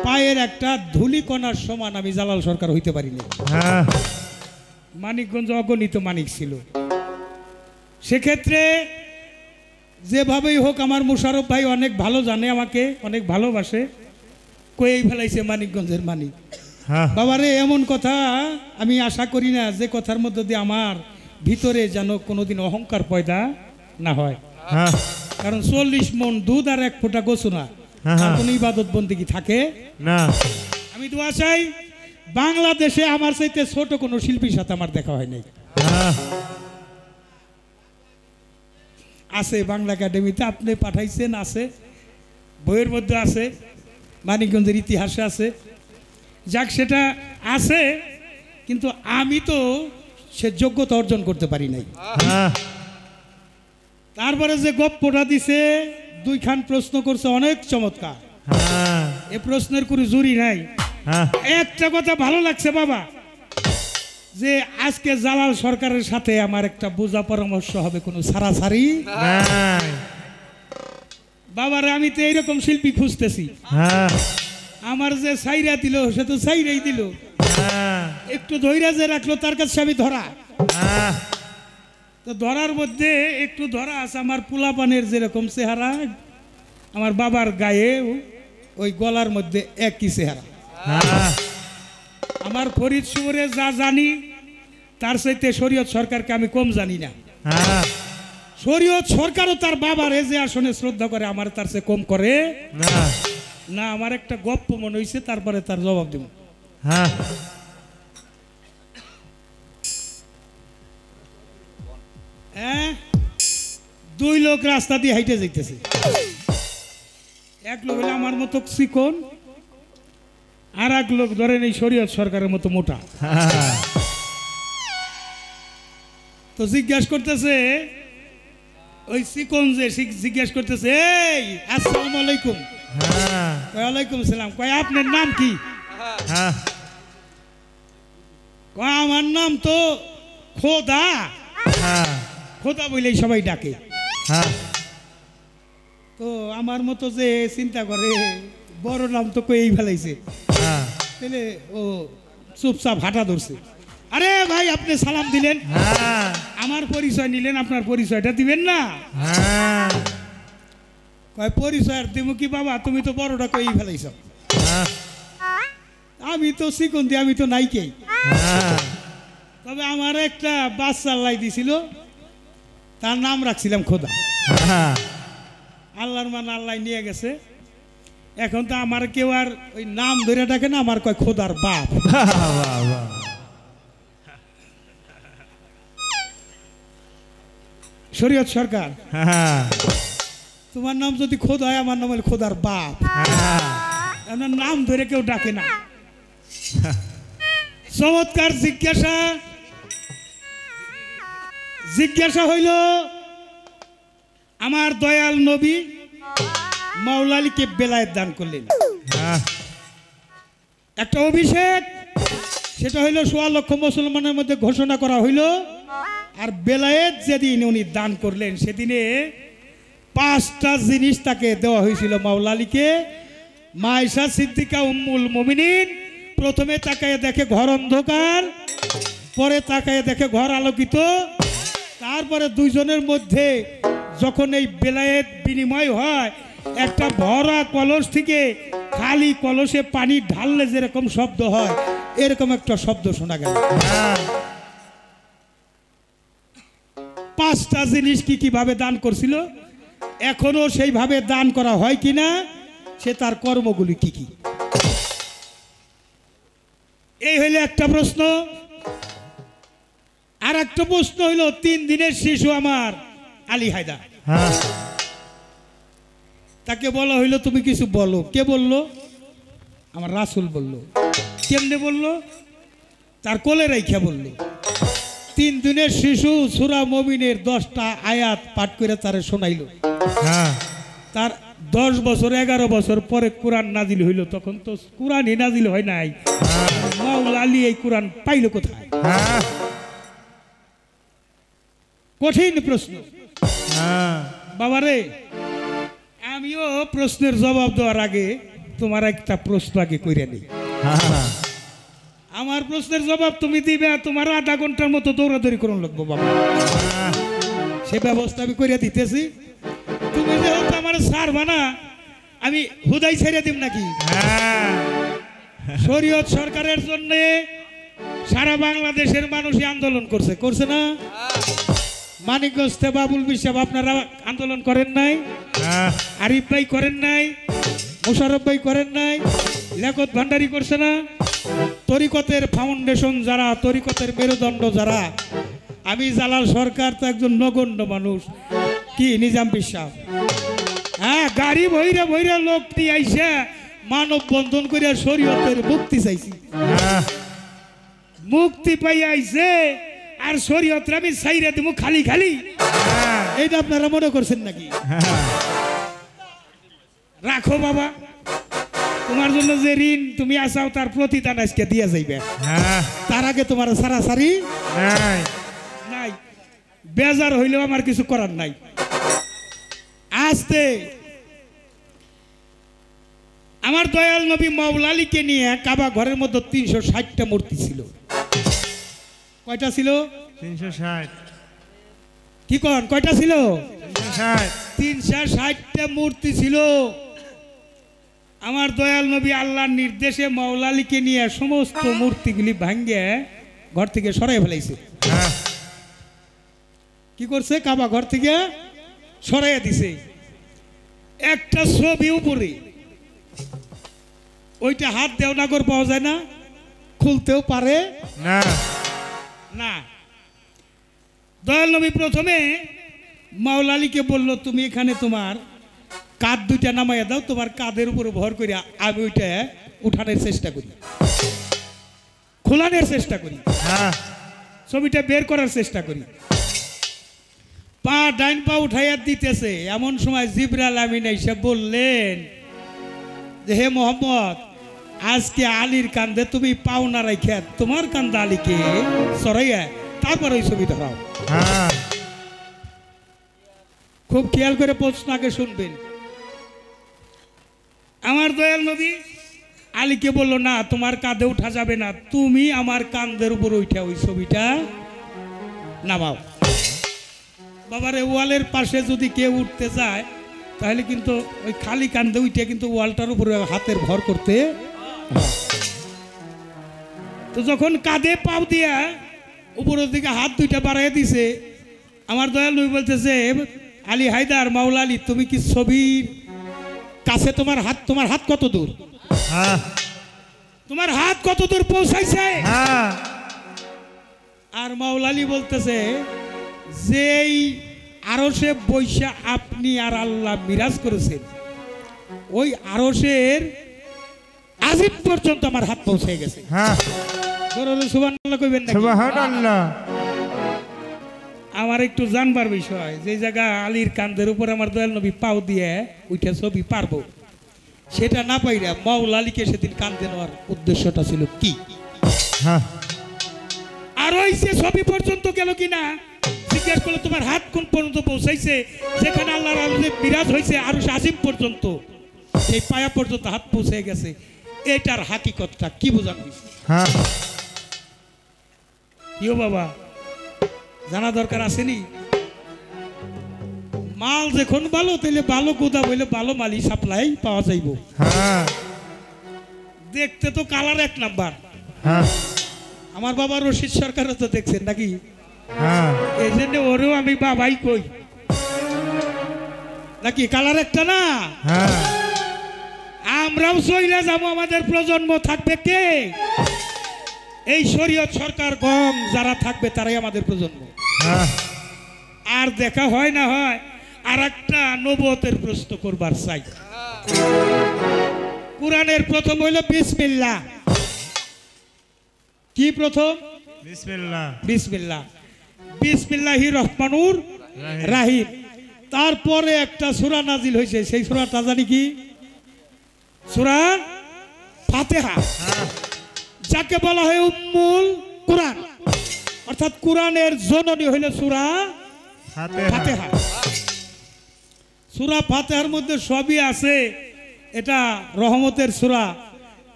পায়ের একটা ধুলিকণার সমান আমি জালাল সরকার হইতে পারিনি মানিকগঞ্জ অগণিত মানিক ছিল সেক্ষেত্রে যেভাবেই হোক আমার মুশারফ ভাই অনেক ভালো জানে আমাকে অনেক ভালোবাসে কয়েই ফেলাইছে মানিকগঞ্জের মানিক বাবারে এমন কথা আমি আশা করি না যে কথার মধ্যে দিয়ে আমার ভিতরে যেন কোনোদিন অহংকার পয়দা না হয় কারণ 40 মন দুধ আর 1 ফোঁটা গোসু না কোনো ইবাদত বন্দেগী থাকে না আমি দোয়া চাই বাংলাদেশে আমার চাইতে ছোট কোনো শিল্পীর সাথে আমার দেখা হয় নাই আছে বাংলা একাডেমিতে আপনি পাঠাইছেন আছে বইয়ের মধ্যে আছে মানিকগঞ্জের ইতিহাসে আছে যাক সেটা আছে কিন্তু আমি তো সে যোগ্যতা অর্জন করতে পারি নাই তারপরে যে গপ্পটা দিছে 2 খান প্রশ্ন করছে অনেক চমৎকার এ প্রশ্নের কোনো জুরি নাই একটা কথা ভালো লাগছে বাবা যে আজকে জালাল সরকারের সাথে আমার একটা বোঝা পরামর্শ হবে কোনো সারাসারি নাই বাবারে আমি তো এইরকম শিল্পী খুঁজতেছি আমার যে সাইরা দিল সে তো সাইরাই দিল একটু ধৈর্য যে রাখলো তার কাছে আমি ধরা তো ধরার মধ্যে একটু ধরা আছে আমার পোলাপানের যেরকম চেহারা আমার বাবার গায়ে ওই গলার মধ্যে একই চেহারা আমার ফরিদ শহরে যা জানি তার চাইতে শরীয়ত সরকারকে আমি কম জানি না শরীয়ত সরকারও তার বাবার যে আসনে শ্রদ্ধা করে আমার তার চেয়ে কম করে না আমার একটা গপ্প মনে হয়েছে তারপরে তার জবাব দেব দুই লোক রাস্তা দিয়ে হাইটে যাইতেছে এক লোক হলে আমার মতো চিকন আর এক লোক ধরেন এই শরীয়ত সরকারের মতো মোটা তো জিজ্ঞাসা করতেছে ওই চিকন যে জিজ্ঞাসা করতেছে এই আসসালামু আলাইকুম ওয়ালাইকুম সালাম কয় আপনার নাম কি কয় আমার নাম তো খোদা হ্যাঁ খোদা বলেই সবাই ডাকে। হ্যাঁ তো আমার মতো যে চিন্তা করে বড় নাম তো কই ফেলাইছে, হ্যাঁ তাহলে ও চুপচাপ হাঁটা ধরছে। আরে ভাই আপনি সালাম দিলেন, হ্যাঁ আমার পরিচয় নিলেন, আপনার পরিচয়টা দিবেন না? হ্যাঁ কয় পরিচয় আর দেবো কি বাবা, তুমি তো বড়টা কই ফেলাইছ। হ্যাঁ আমি তো চিকন দি, আমি তো নাইকেই। হ্যাঁ তবে আমার একটা বাচ্চা আল্লাহ দিছিল, তার নাম রাখছিলাম খোদা। হ্যাঁ আল্লাহর মান আল্লাহ নিয়ে গেছে। এখন তো আমার কেউ আর ওই নাম ধরে ডাকে না, আমার কয় খোদার বাপ। বাহ বাহ শরীয়ত সরকার, হ্যাঁ তোমার নাম যদি খোদা হয়, আমার নাম হলো খোদার বাপ। হ্যাঁ আপনার নাম ধরে কেউ ডাকে না। চমৎকার জিজ্ঞাসা। জিজ্ঞাসা হইল আমার দয়াল নবী মাওলা আলীকে বেলায়েত দান করলেন, হ্যাঁ একটা অভিষেক। সেটা হইল ১৬ লক্ষ মুসলমানের মধ্যে ঘোষণা করা হইল। আর বেলায়েত যেদিন উনি দান করলেন, সেদিনে 5টা জিনিস তাকে দেওয়া হয়েছিল মাওলা আলীকে। মায়েশা সিদ্দিকা উম্মুল মুমিনিন প্রথমে তাকায় দেখে ঘর অন্ধকার, পরে তাকায় দেখে ঘর আলোকিত। তারপরে দুইজনের মধ্যে যখন এই বেলায়েত বিনিময় হয়, একটা ভরা কলস থেকে খালি কলসে পানি ঢাললে যেরকম শব্দ হয়, এরকম একটা শব্দ শোনা গেল। 5টা জিনিস কি কিভাবে দান করছিল, এখনো সেইভাবে দান করা হয় কিনা, সে তার কর্মগুলি কি কি, এই হইল একটা প্রশ্ন। আর একটা প্রশ্ন হইল 3 দিনের শিশু আমার আলী হায়দার, হ্যাঁ তাকে বলা হইল তুমি কিছু বলো। কে বললো? আমার রাসূল বললো। কেমনে বললো? তার কোলে রাইখা বললো। 3 দিনের শিশু সূরা মুমিনের 10টা আয়াত পাঠ করে তারে শোনাইল। হ্যাঁ তার 10 বছর 11 বছর পরে কোরআন নাজিল হইল। তখন তো কোরআনই নাজিল হয় নাই, মাওলা আলী এই কোরআন পাইল কোথায়? হ্যাঁ কঠিন প্রশ্ন হ্যাঁ বাবারে। আমিও প্রশ্নের জবাব দেওয়ার আগে তোমার একটা প্রশ্ন আগে কইরা নেই। হ্যাঁ আমার প্রশ্নের জবাব তুমি দিবে, তোমার আধা ঘন্টার মতো দৌড়াদৌড়ি করুন লাগবো বাবা। সে ব্যবস্থা আমি করিয়া দিতেছি। তুমি যেহেতু আমার ছাড়বা না, আমি হুদাই ছেড়ে দিব নাকি? হ্যাঁ শরীয়ত সরকারের জন্য সারা বাংলাদেশের মানুষই আন্দোলন করছে, করছে না? মানিকগঞ্জ বাবুল বিশ্বাস আপনারা আন্দোলন করেন নাই? হ্যাঁ আরিফ ভাই করেন নাই? মোশারফ ভাই করেন নাই? লিয়াকত ভান্ডারী করছে না? তরিকতের ফাউন্ডেশন যারা, তরিকতের মেরুদণ্ড যারা, আমি জালাল সরকার তো একজন নগণ্য মানুষ, কি নিজাম বিশ্বাস, হ্যাঁ গাড়ি ভৈরা ভৈরা লোক নিয়ে আইসা মানব বন্ধন করিয়া শরীয়তের মুক্তি চাইছি। হ্যাঁ মুক্তি পাই আইছে আর শরীয়ত আমি চাইরা দিব খালি খালি, এইটা আপনারা মনে করছেন নাকি? রাখো বাবা, তোমার জন্য যে ঋণ তুমি আসাও তার প্রতিদান আজকে দিয়ে যাইবে। তার আগে তোমার সারাসারি নাই, বেজার হইলেও আমার কিছু করার নাই। আসতে আমার দয়াল নবী মাওলা আলীকে নিয়ে কাবা ঘরের মধ্যে 360টা মূর্তি ছিল। কয়টা ছিল? 360। কি কন কয়টা ছিল? 360। 360টা মূর্তি ছিল। আমার দয়াল নবী আল্লাহর নির্দেশে মাওলা আলীকে নিয়ে সমস্ত মূর্তিগুলি ভাঙ্গে ঘর থেকে সরাই ফেলাইছে। কি করছে? কাবা ঘর থেকে সরাইয়া দিছে। একটা ছবি উপরে, ওইটা হাত দেও না করে পাওয়া যায় না, খুলতেও পারে না। না। দয়াল নবী প্রথমে মাওলা আলীকে বলল, তুমি এখানে তোমার কাঁধ দুইটা নামাইয়া দাও, তোমার কাঁধের উপরে ভর করে আমি ওইটা উঠানোর চেষ্টা করি, খোলানোর চেষ্টা করি, ছবিটা বের করার চেষ্টা করি। পা ডাইন পা উঠাইয়া দিতেছে, এমন সময় জিবরাইল আমিন এসে বললেন যে, হে মোহাম্মদ, আজকে আলীর কান্দে তুমি পাও না রাইখা তোমার কান্দে আলীকে সরাইয়া তারপর ওই ছবি ধরাও। হ্যাঁ খুব খেয়াল করে প্রশ্ন আগে শুনবেন। আমার দয়াল নবী আলীকে বললো, না তোমার কাঁধে উঠা যাবে না, তুমি আমার কাঁধের উপর উঠা ওই ছবিটা নামাও। বাবারে ওয়ালের পাশে যদি কেউ উঠতে যায় তাহলে কিন্তু ওই খালি কাঁধে উঠে কিন্তু ওয়ালটার উপরে হাতের ভর করতে হয়। তো যখন কাঁধে পাও দিয়া উপরের দিকে হাত দুইটা বাড়াই দিছে, আমার দয়াল নবী বলতেছে, আলী হায়দার, মাওলা আলী, তুমি কি ছবির কাছে তোমার হাত কত দূর? হ্যাঁ তোমার হাত কত দূর পৌঁছাইছে? হ্যাঁ আর মাওলা আলী বলতেছে, যেই আরশে বৈশা আপনি আর আল্লাহ মিরাজ করেছেন, ওই আরশের আজিম পর্যন্ত আমার হাত পৌঁছে গেছে। হ্যাঁ সুবহানাল্লাহ কইবেন না? সুবহানাল্লাহ। আমার একটু জানবার বিষয়, যে জায়গা আলীর কাঁধের উপর আমার দয়াল নবী পাও দিয়ে উঠে ছবি পারবো, সেটা না পাইরা মাওলা আলীকে সেদিন কাঁধে নেওয়ার উদ্দেশ্যটা ছিল কি? হ্যাঁ আর ওই যে ছবি পর্যন্ত গেল কিনা জিজ্ঞেস করলো, তোমার হাত কোন পর্যন্ত পৌঁছাইছে? যেখানে আল্লাহর আলোতে বিরাজ হয়েছে আরো আজিম পর্যন্ত, সেই পায়া পর্যন্ত হাত পৌঁছে গেছে। এটার হাকিকতটা কি বোঝানো হয়েছে? হ্যাঁ কিও বাবা, জানা দরকার আসেনি? মাল যখন ভালো তাহলে ভালো গোদা বইলে ভালো মালই সাপ্লাই পাওয়া যাইব। হ্যাঁ দেখতে তো কালার এক নাম্বার। হ্যাঁ আমার বাবা রশিদ সরকারও তো দেখছেন নাকি? হ্যাঁ এই জন্য ওরেও আমি বাবাই কই, নাকি কালার একটা না? হ্যাঁ আমরাও চইলা যাবো, আমাদের প্রজন্ম থাকবে কে? এই শরীয়ত সরকার গম যারা থাকবে তারাই আমাদের প্রজন্ম। হ্যাঁ আর দেখা হয় না হয় আর একটা নবুয়তের প্রশ্ন করবার চাই। কোরআনের প্রথম হইল বিসমিল্লাহ। কি প্রথম? বিসমিল্লাহ। বিসমিল্লাহ, বিসমিল্লাহির রহমানুর রাহিম। তারপরে একটা সূরা নাজিল হয়েছে, সেই সূরাটা জানি কি? সূরা ফাতিহা, যাকে বলা হয় উম্মুল কোরআন, অর্থাৎ কোরআনের জননী হইল সূরা ফাতিহা। সূরা ফাতিহার মধ্যে সবই আছে, এটা রহমতের সূরা,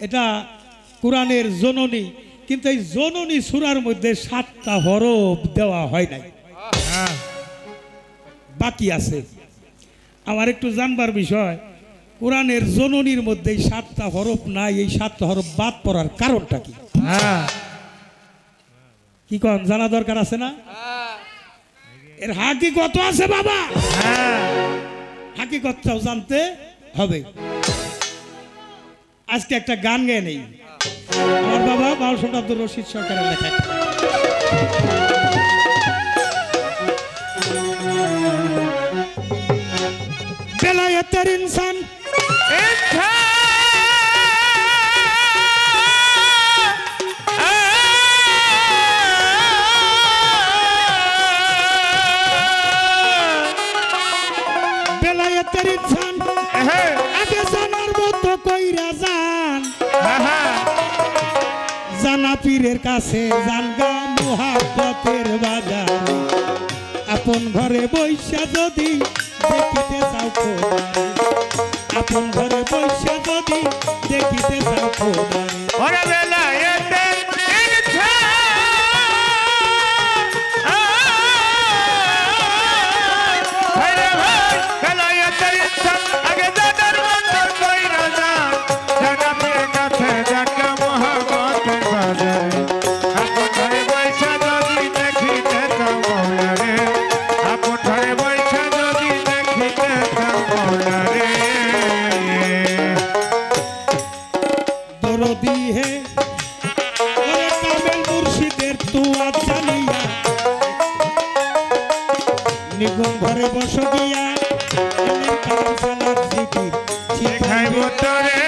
এটা কোরআনের জননী, কিন্তু এই জননী সূরার মধ্যে 7টা হরফ দেওয়া হয় নাই, বাকি আছে। আমার একটু জানবার বিষয়, কোরআনের জননীর মধ্যে 7টা হরফ নাই, এই 7টা হরফ বাদ পড়ার কারণটা কি? কি কন, জানা দরকার আছে না? এর হাকিকত আছে বাবা, হাকিকতটাও জানতে হবে। আজকে একটা গান গেয়ে নেই, আমার বাবা বাউল আব্দুর রশিদ সরকারের লেখা। বেলায়েতের ইনসান বেলায়েতের ইনসান আগে জানার মতো কইরা জান, জানা পীরের কাছে জানগা মুহাব্বতের বাজার। আপন ঘরে বৈশা যদি দেখিতে চাও খোদারে, আপন ঘরে বৈশা যদি দেখিতে চাও খোদারে। দরদি হে ওরে কামেল মুর্শিদের তুয়া জানিয়া, নিগম ঘরে বস গিয়া এমনি কালাম সালাত জিকির শিখাইব তোরে।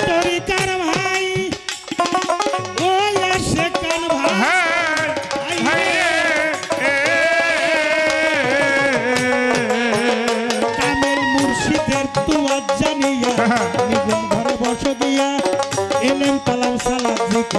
তরিকার ভাই ওই আসে কান ভাই, কামেল মুর্শিদের তুয়া জানিয়া, নিগম ঘরে বস গিয়া এলেম কালাম সালাত জিকির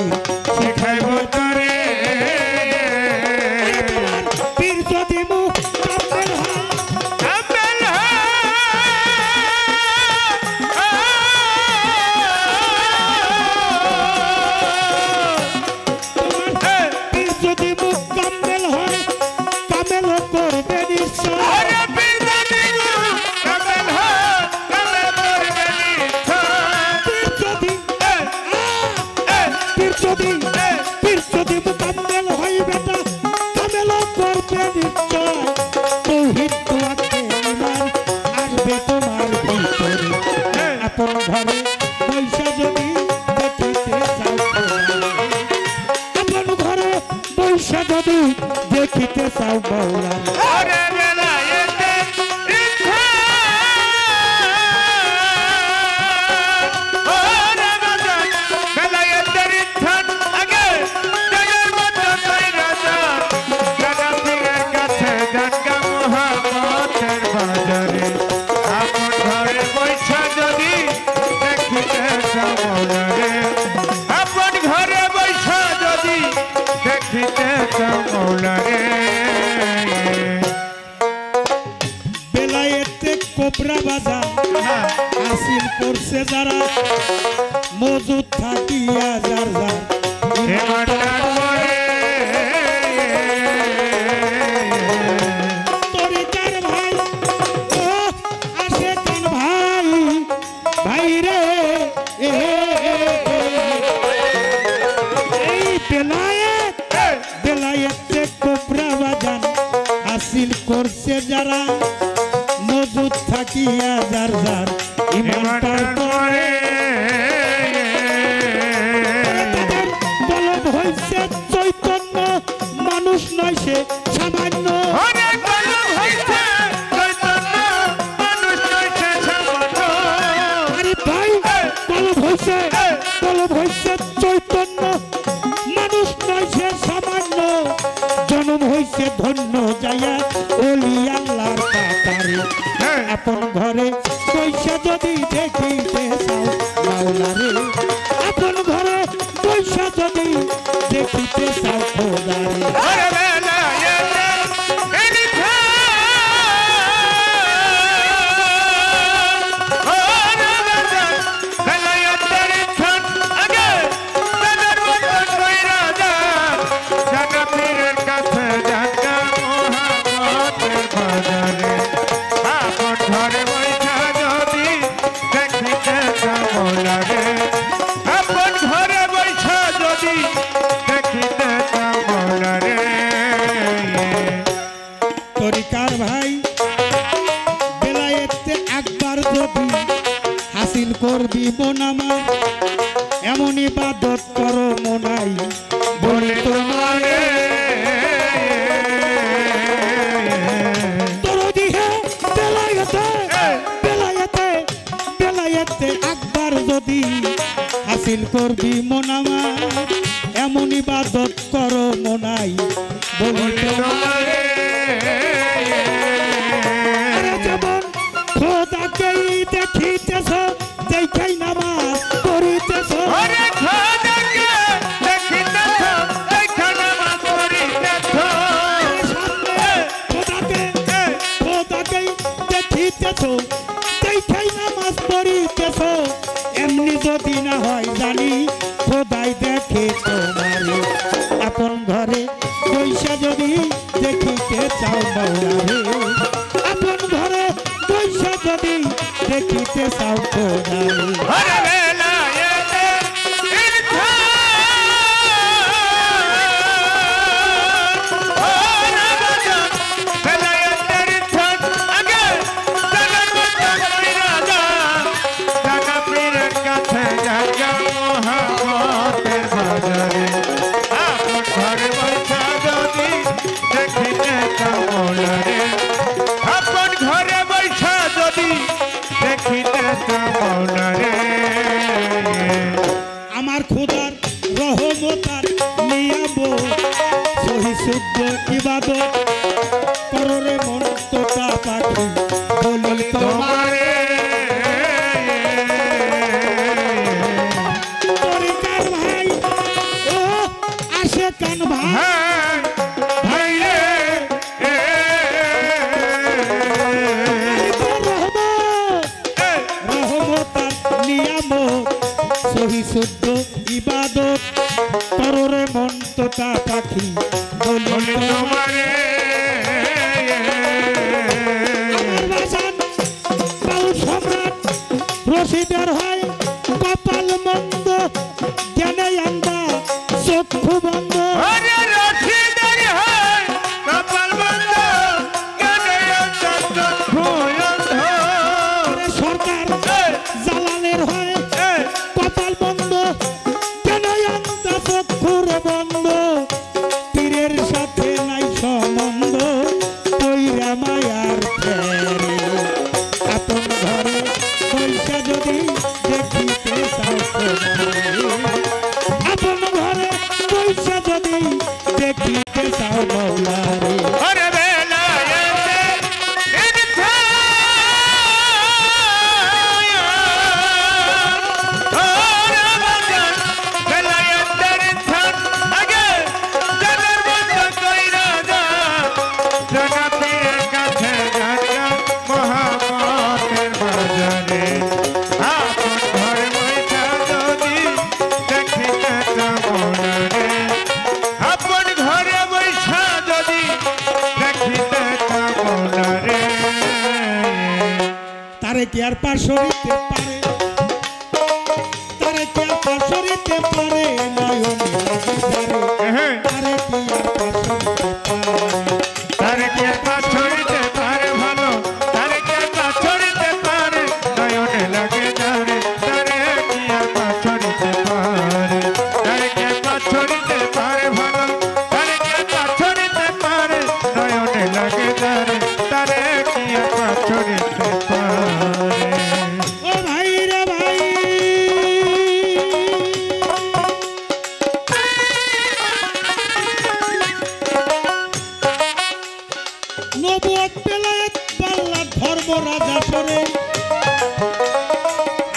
আপন ঘরে পয়সা যদি দেখিতে চাও আপন ঘরে পয়সা যদি দেখিতে চাও মৌলারে বেলায়েতে কোবরা বাজার হাসিল করছে যারা মজুদ থাকিয়া যার যার তরিকার ভাই ও আসে কেন ভাই ভাই রে এই বেলায়েতে কোবরা বাজার হাসিল করছে যারা মজুদ থাকিয়া যার যার ইমানটার করে তাদের বলব হইছে চৈতন্য মানুষ নয় সে সামান্য আরে ভাই বলব হইছে চৈতন্য মানুষ নয় সে সামান্য জন্ম হইছে ধন্য যাইয়া ওলি আল্লাহর কাতারে আপন ঘরে পয়সা যদি দেখিতে চাও মাওলারে আপন ঘরে পয়সা যদি দেখিতে চাও খোদারে তরিকার ভাই বেলায়েতে একবার যদি হাসিল করবি মনামা এমন ইবাদত করো মনাই বলে তোমারে বেলায়েতে একবার যদি হাসিল করবি মনামা এমন ইবাদত করো মনাই বলে তোমারে যেমন খোদাকেই দেখিতেছ দেখাই নামাজ পড়িতেছ খোদাকেই দেখিতেছ দেখাই নামাজ পড়িতেছ এমনি যদি না হয় জানি খোদাই দেখে তোমারে আপন ঘরে পয়সা যদি দেখিতে চাও মৌলারে আপন ঘরে পয়সা যদি দেখিতে চাও খোদারে আমার খোদার রহমতার নিয়াব সহি শুদ্ধ ইবাদত কররে মন তোতা পাখি বলি তোমারে তরিকার ভাই ও আসে কান ভাই ভাই রে রহমতার নিয়ামত সহি শুদ্ধ ইবাদত কররে মন তোতা পাখি বলি তোমারে আমার বাসান বাউল সম্রাট রশিদের হয় কপাল মন্দ জ্ঞানে আন্দা চক্ষু বন্ধ সরকার জালালের পার সরিতে পারে, তারে কি আর পার সরিতে পারে, নয়নে লাগে ঝরে, তারে কি আর পার সরিতে পারে, তারে কি আর পার ছড়িতে পারে ভালো, তারে কি আর পার ছড়িতে পারে, নয়নে লাগে ঝরে, তারে কি আর পার ছড়িতে পারে, তারে কি আর পার ছড়িতে পারে ভালো, তারে কি আর পার ছড়িতে পারে, নয়নে লাগে ঝরে, তারে কি আর পার ছড়িতে পারে। ও ভাই রে ভাই, নবুয়ত বেলায়েত পাল্লা ধর্ম রাজা সরে,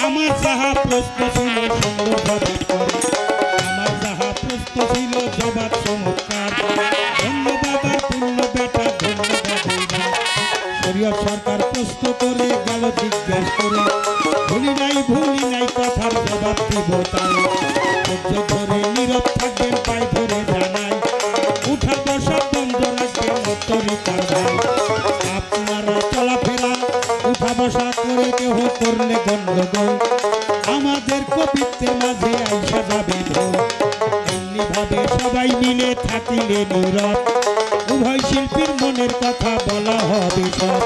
আমার যাহা প্রশ্ন ছিল সুন্দর জবাব করে, আমার যাহা প্রশ্ন ছিল জবাব চমৎকার, ধন্য বাবার পূর্ণ বেটা ধন্যবাদ। শরীয়ত সরকার প্রশ্ন করে গেল জিজ্ঞাসা করে, ভুলি নাই কথার জবাব দিব তাই, ধৈর্য ধরে নীরব থাকবেন পাই ধরে জানাই, উঠা বসা বন্ধ রাখবেন তরিকার ভাই, আপনারা চলাফেরা উঠা বসা করে কেহ করলে গন্ডগোল, আমাদের কবিত্বের মাঝে আইসা যাবে ঢোল, এমনি ভাবে সবাই মিলে থাকিলে নীরব, উভয় শিল্পীর মনের কথা বলা হবে সব,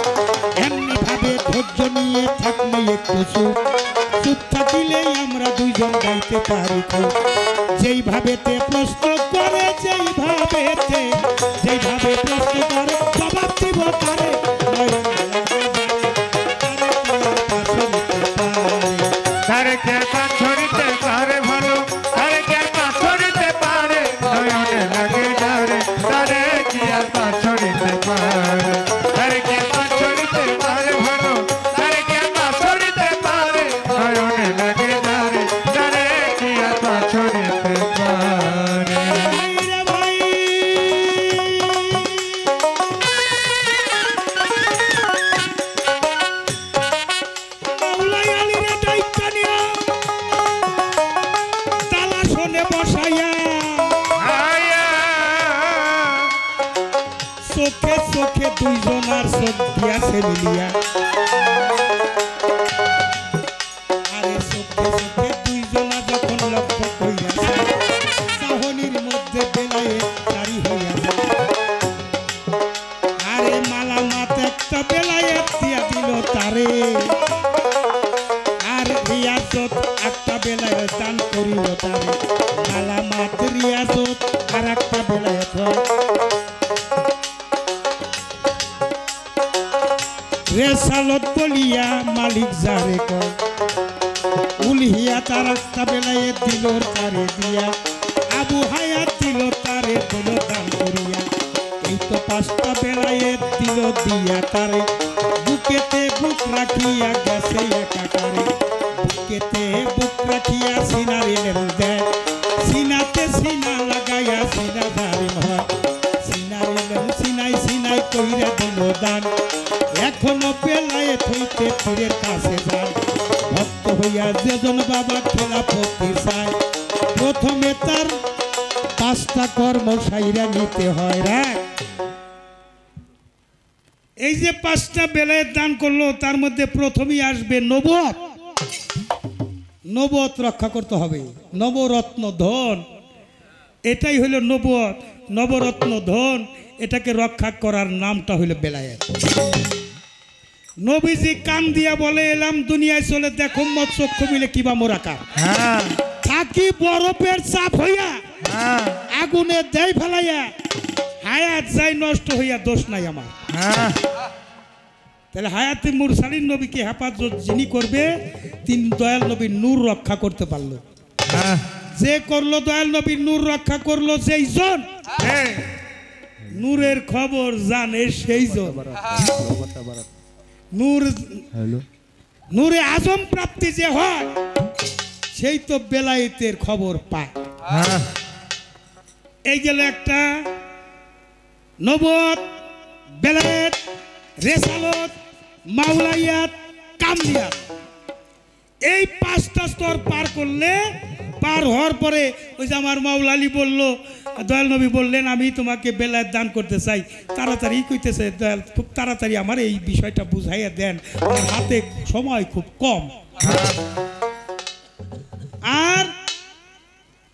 এমনি ভাবে ধৈর্য নিয়ে থাকলে একটু চুপ, চুপ থাকিলেই আমরা দুইজন গাইতে পারি খুব, যেইভাবেতে প্রশ্ন করে যেইভাবে প্রশ্ন করে জবাব দিব তারে, তারে কি আর পার ছড়িতে পারে ভালো, তারে কি আর পার ছড়িতে পারে, নয়নে লাগে ঝরে, তারে কি আর পার ছড়িতে পারে, তারে কি আর পার ছড়িতে পারে ভালো, তারে কি আর পার ছড়িতে পারে, নয়নে লাগে ঝরে, তারে কি আর পার ছড়িতে পারে। চোখে চোখে দুইজনার চোখ দিয়াছে মিলিয়া, আরে চোখে চোখে দুইজনা যখন লক্ষ্য করিয়াছে, চাহনির মধ্যে বেলায়েত জারি হইয়াছে, আরে মালা মাত একটা বেলায়েত দিয়া দিল তারে, আর রিয়াজত একটা বেলায়েত দান করিল তারে, মালা মাত রিয়াজত আর একটা বেলায়েত হয়, রেসালত বলিয়া মালিক যারে কয়, উলহিয়া তার একটা বেলায়েত দিল তারে দিয়া, আবু হায়াত দিল তারে দিল দান করিয়া, এই তো পাঁচটা বেলায়েত দিল দিয়া তারে, বুকেতে বুক রাখিয়া গেছে একাকারে, বুকেতে বুক রাখিয়া সিনারে দেয়, সিনাতে সিনা লাগাইয়া সিনা ধারিম হয়, সিনারে সিনাই সিনাই কইরা দিল দান, এখনো বেলায়েত হইতে পীরের কাছে যায়, ভক্ত হইয়া যেজন বাবা খেলাফতি চায়, প্রথমে তার পাঁচটা কর্ম সাইরা নিতে হয় রাখ। এই যে পাঁচটা বেলায়েত দান করলো তার মধ্যে প্রথমেই আসবে নবুয়ত, নবুয়ত রক্ষা করতে হবে, নবরত্ন ধন, এটাই হইল নবুয়ত, নবরত্ন ধন, এটাকে রক্ষা করার নামটা হইল বেলায়েত। নবীজি কান দিয়া বলে এলাম দুনিয়ায় চলে দেখো মত চক্ষু মিলে কিবা মোরাকা, থাকি বরফের চাপ হইয়া আগুনে দেয় ফেলাইয়া, হায়াত যাই নষ্ট হইয়া দোষ নাই আমার, তাহলে হায়াতে মুরসালিন নবীকে হেফাজত যিনি করবে তিনি দয়াল নবীর নূর রক্ষা করতে পারলো, যে করলো দয়াল নবীর নূর রক্ষা করলো যেই জন, নূরের খবর জানে সেই জন, নূর নূরে আজম প্রাপ্তি যে হয় সেই তো বেলায়েতের খবর পায়। এই গেল একটা নবুয়ত, বেলায়েত, রেসালত, মাওলাইয়াত, কামলিয়াত, এই পাঁচটা স্তর পার করলে, পার হওয়ার পরে ওই যে আমার মাওলা আলী বলল দয়াল নবী বললেন আমি তোমাকে বেলায়েত দান করতে চাই। তাড়াতাড়ি কইতেছে দয়াল খুব তাড়াতাড়ি আমার এই বিষয়টা বুঝাইয়া দেন, আমার হাতে সময় খুব কম। আর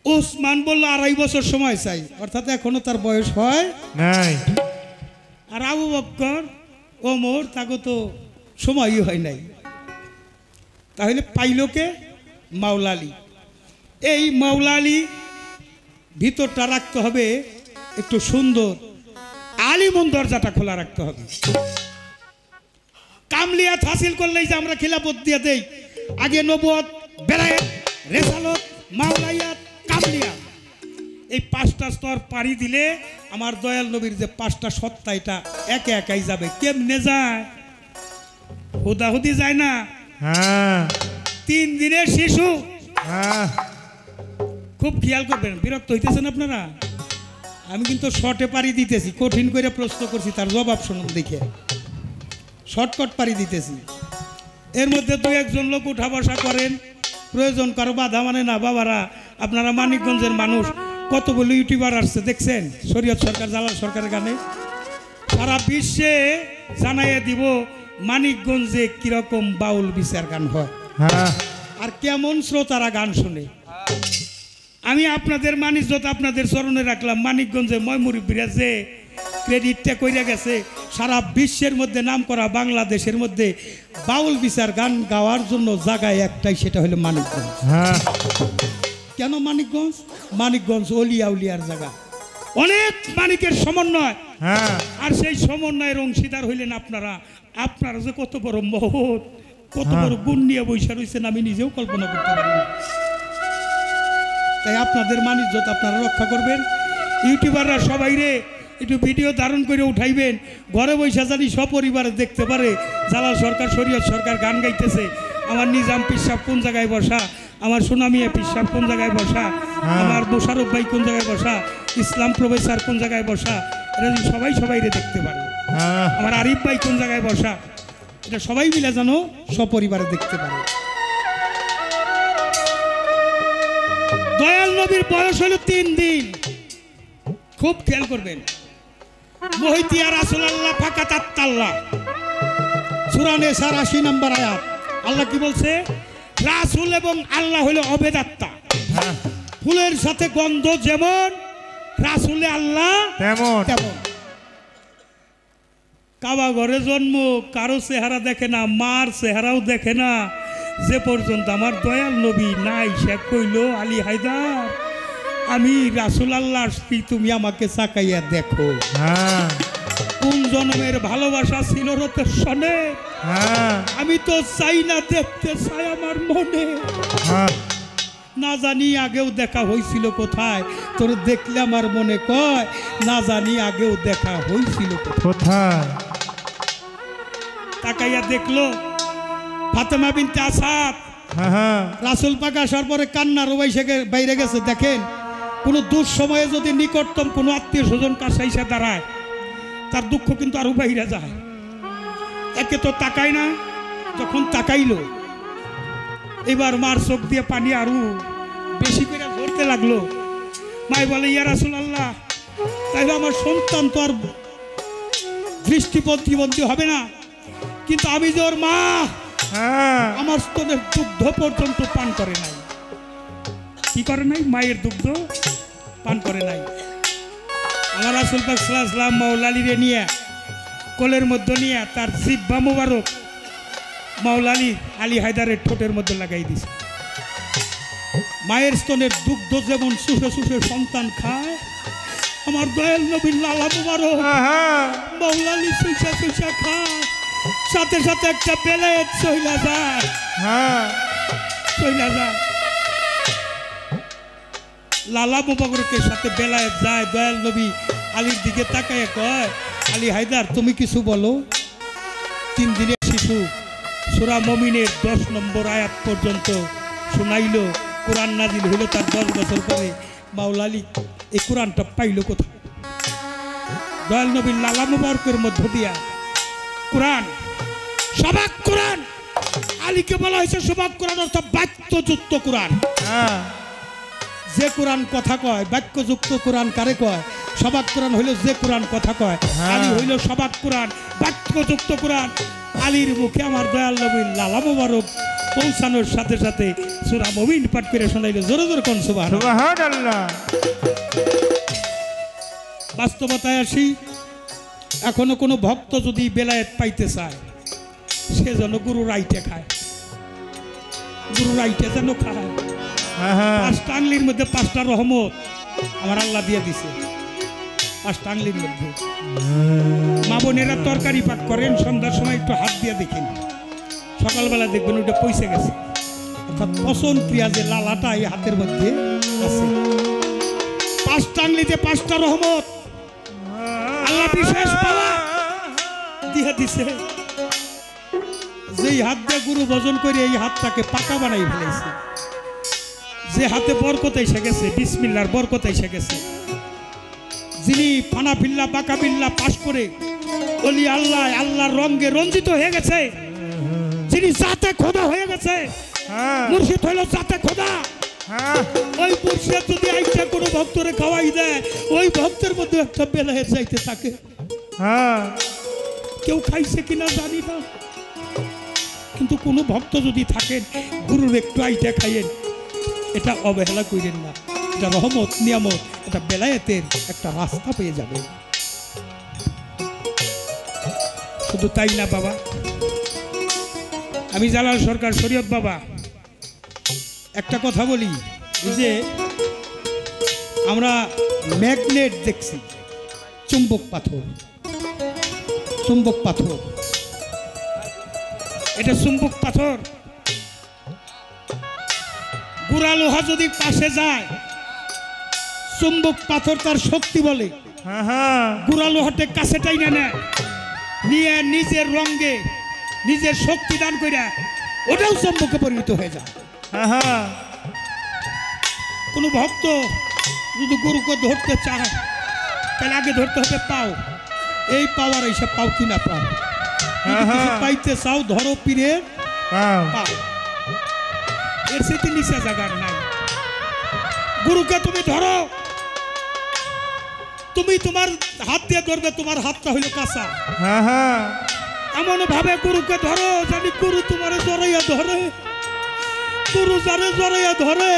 ওসমান বলল 2.5 বছর সময় চাই, অর্থাৎ এখনো তার বয়স হয় নাই। আর আবু বকর ওমর তাকে তো সময়ই হয় নাই। তাহলে পাইলকে মাওলা আলী। এই মাওলা আলী ভিতরটা রাখতে হবে একটু সুন্দর, আলিমন দরজাটা খোলা রাখতে হবে। কামলিয়াত হাসিল করলেই যে আমরা খিলাফত দিয়ে দেই, আগে নবুয়ত, বেলায়েত, রেসালত, মাওলাইয়াত, কামলিয়াত, এই 5টা স্তর পাড়ি দিলে আমার দয়াল নবীর যে 5টা সত্তা এটা একে একাই যাবে। কেমনে যায়? হুদাহুদি যায় না। হ্যাঁ 3 দিনের শিশু। হ্যাঁ খুব খেয়াল করবেন, বিরক্ত হইতেছেন আপনারা? আমি কিন্তু শর্টে পাড়ি দিতেছি, কঠিন করে প্রশ্ন করছি, তার জবাব শুনুন দেখে। শর্টকাট পাড়ি দিতেছি। এর মধ্যে 2-1 লোক উঠা বসা করেন, প্রয়োজন কারো বাধা মানে না। বাবারা, আপনারা মানিকগঞ্জের মানুষ, কতগুলো ইউটিউবার আসছে দেখছেন শরীয়ত সরকার, জালাল সরকারের গানে। সারা বিশ্বে জানাইয়া দিব মানিকগঞ্জে কিরকম বাউল বিচার গান হয় হ্যাঁ আর কেমন শ্রোতারা গান শুনে। আমি আপনাদের মানিজ্যত আপনাদের চরণে রাখলাম। মানিকগঞ্জে ময়মুরব্বীরা যে ক্রেডিটটা কইরা গেছে, সারা বিশ্বের মধ্যে নাম করা বাংলাদেশের মধ্যে বাউল বিচার গান গাওয়ার জন্য জায়গায় একটাই, সেটা হলো মানিকগঞ্জ। হ্যাঁ কেন মানিকগঞ্জ? মানিকগঞ্জ অলিয়া উলিয়ার জায়গা, অনেক মানিকের সমন্বয়। হ্যাঁ আর সেই সমন্বয়ের অংশীদার হইলেন আপনারা। আপনারা যে কত বড় মহৎ, কত বড় গুণ নিয়ে বৈশা রয়েছেন আমি নিজেও কল্পনা করতে পারি না। তাই আপনাদের মানিজ্যত আপনারা রক্ষা করবেন। ইউটিউবাররা সবাই রে একটু ভিডিও ধারণ করে উঠাইবেন, ঘরে বৈশা জানি সপরিবারে দেখতে পারে জালাল সরকার, শরীয়ত সরকার গান গাইতেছে। আমার নিজাম পিসাব কোন জায়গায় বসা, আমার সোনামিয়া পিসাব কোন জায়গায় বসা, আমার মোশারফ ভাই কোন জায়গায় বসা, ইসলাম প্রফেসর কোন জায়গায় বসা, এটা সবাই রে দেখতে পারে। হ্যাঁ আমার আরিফ ভাই কোন জায়গায় বসা, এটা সবাই মিলে যেন সপরিবারে দেখতে পারে। দয়াল নবীর বয়স হলো 3 দিন। খুব খেয়াল করবেন। মহিতিয়া রাসূলুল্লাহ ফাকাত আত্তাল্লাহ, সূরা নিসার 80 নম্বর আয়াত। আল্লাহ কি বলছে? রাসূল এবং আল্লাহ হলো অভেদ আত্মা। ফুলের সাথে গন্ধ যেমন, রাসূলে আল্লাহ তেমন। তেমন। কাবা ঘরে জন্ম, কারো চেহারা দেখে না, মার চেহারাও দেখে না। যে পর্যন্ত আমার দয়াল নবী নাই, সে কইল আলী হায়দার আমি রাসূল আল্লাহ আসছি, তুমি আমাকে চাকাইয়া দেখো। হ্যাঁ কোন জন্মের ভালোবাসা ছিল রতের সনে, হ্যাঁ আমি তো চাই না দেখতে চাই আমার মনে। হ্যাঁ না জানি আগেও দেখা হয়েছিল কোথায়, তোর দেখলে আমার মনে কয় না জানি আগেও দেখা হয়েছিল কোথায়। তাকাইয়া দেখলো ফাতেমা বিনতে আসাদ। হ্যাঁ রাসূল পাক আসার পরে কান্নার বাইরে গেছে। দেখেন, কোনো দুঃসময়ে যদি নিকটতম কোনো আত্মীয় স্বজন কাছে এসে দাঁড়ায়, তার দুঃখ কিন্তু আরো বাইরে যায়। একে তো তাকায় না, যখন তাকাইলো এবার মার চোখ দিয়ে পানি আরো বেশি করে ঝরতে লাগলো। মাই বলে ইয়া রাসূলুল্লাহ, তাইলে আমার সন্তান তো আর দৃষ্টি প্রতিবন্ধী হবে না, কিন্তু আমি যে ওর মা, হ্যাঁ আমার স্তনের দুগ্ধ পর্যন্ত পান করে নাই। কি করে নাই? মায়ের দুগ্ধ পান করে নাই। আমার রাসূল পাক সাল্লাল্লাহু আলাইহি ওয়াসাল্লাম মাওলা আলীরে নিয়ে কোলের মধ্যে নিয়ে তার জিহ্বা মোবারক মাওলা আলী হায়দারের ঠোঁটের মধ্যে লাগাই দিছে। মায়ের স্তনের দুগ্ধ যেমন সুষে সুষে সন্তান খায়, আমার দয়াল নবীর লালা মোবারক মাওলা আলী সুষা সুষা খায়। সাথে সাথে একটা বেলায়েত চইলা যায়, চইলা যায়। লালা মোবারকের সাথে বেলায়েত যায়। দয়াল নবী আলীর দিকে তাকায় কয়, আলী হায়দার তুমি কিছু বলো। 3 দিনের শিশু সূরা মুমিনের 10 নম্বর আয়াত পর্যন্ত শোনাইলো। কোরআন নাজিল হইল তার 10 বছর পরে। মাওলা আলী এই কোরআনটা পাইল কোথায়? দয়াল নবীর লালা মোবারকের মধ্য দিয়া কোরআন, সবাক কোরআন। আলীকে বলা হয়েছে সবাক কোরআন, অর্থাৎ বাক্যযুক্ত কোরআন। যে কোরআন কথা কয়, বাক্যযুক্ত কোরআন কারে কয়? সবাক কোরআন হইল যে কোরআন কথা কয়, আলী হইল সবাক কোরআন, বাক্যযুক্ত কোরআন। আলীর মুখে আমার দয়াল নবীর লালা মোবারক পৌঁছানোর সাথে সাথে সূরা মুমিন পাঠ করে শোনাইল। জোরে জোরে কোন সুবহানাল্লাহ। সুবহানাল্লাহ। বাস্তবতায় আসি, এখনো কোনো ভক্ত যদি বেলায়েত পাইতে চায়, সে যেন গুরুর আইটে খায়, গুরুর আইটে যেন খায়। পাঁচটা আঙ্গলির মধ্যে পাঁচটা রহমত আমার আল্লাহ দিয়ে দিছে, পাঁচটা আঙ্গলির মধ্যে। মা বোনেরা তরকারি পাক করেন, সন্ধ্যার সময় একটু হাত দিয়ে দেখেন, সকালবেলা দেখবেন ওটা পয়সে গেছে। অর্থাৎ পছন্দ ক্রিয়া যে লালাটা এই হাতের মধ্যে আছে। পাঁচটা আঙ্গলিতে পাঁচটা রহমত আল্লাহ বিশেষ পাওয়া দিয়ে দিছে। যেই হাত দিয়ে গুরু ভজন করে এই হাতটাকে পাকা বানাই ফেলেছে, যে হাতে বরকত এসে গেছে, বিসমিল্লাহর বরকত এসে গেছে। যিনি ফানা বিল্লা বাঁকা বিল্লা পাশ করে ওলি আল্লাহ আল্লাহর রঙে রঞ্জিত হয়ে গেছে, যিনি জাতে খোদা হয়ে গেছে, মুর্শিদ হইল জাতে খোদা। ওই মুর্শিদ যদি আইসা কোনো ভক্তরে খাওয়াই দেয়, ওই ভক্তের মধ্যে একটা বেলায়েত যাইতে থাকে। কেউ খাইছে কিনা জানি না, কিন্তু কোনো ভক্ত যদি থাকেন, গুরুর একটু আইটা খাইয়েন, এটা অবহেলা করেন না। এটা রহমত, নিয়ামত, এটা বেলায়েতের একটা রাস্তা পেয়ে যাবে। শুধু তাই না বাবা, আমি জালাল সরকার শরীয়ত বাবা একটা কথা বলি, যে আমরা ম্যাগনেট দেখছি, চুম্বক পাথর, চুম্বক পাথর, এটা চুম্বক পাথর। গুড়া লোহা যদি পাশে যায়, চুম্বক পাথর তার শক্তি বলে গুড়া লোহাতে কাছে টাইনা নেয়, নিয়ে নিজের রঙে নিজের শক্তি দান করে ওটাও চুম্বকে পরিণত হয়ে যায়। কোন ভক্ত যদি গুরুকে ধরতে চায়, তাহলে আগে ধরতে হবে পাও। এই পাওয়ার এইসব পাও কিনা পাও, পাইতে চাও ধরো পীরে পাও, এর সেটি নিচে জায়গার নাই। গুরুকে তুমি ধরো, তুমি তোমার হাত দিয়ে ধরবে, তোমার হাতটা হইল কাঁচা। এমন ভাবে গুরুকে ধরো জানি গুরু তোমার জড়াইয়া ধরে, গুরু যারে জড়াইয়া ধরে,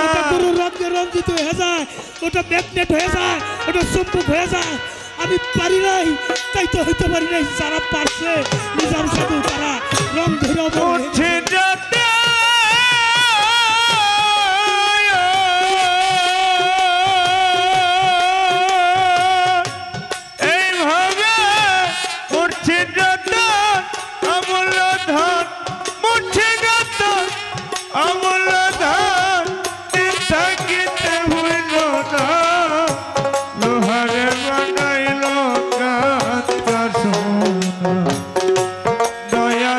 ওটা গুরু রঙে রঞ্জিত হয়ে যায়, ওটা ম্যাগনেট হয়ে যায়, ওটা চুম্বক হয়ে যায়। আমি পারি নাই, তাই তো হইতে পারি নাই। যারা পারছে নিজাম সাধু, তারা রং ধরে দয়া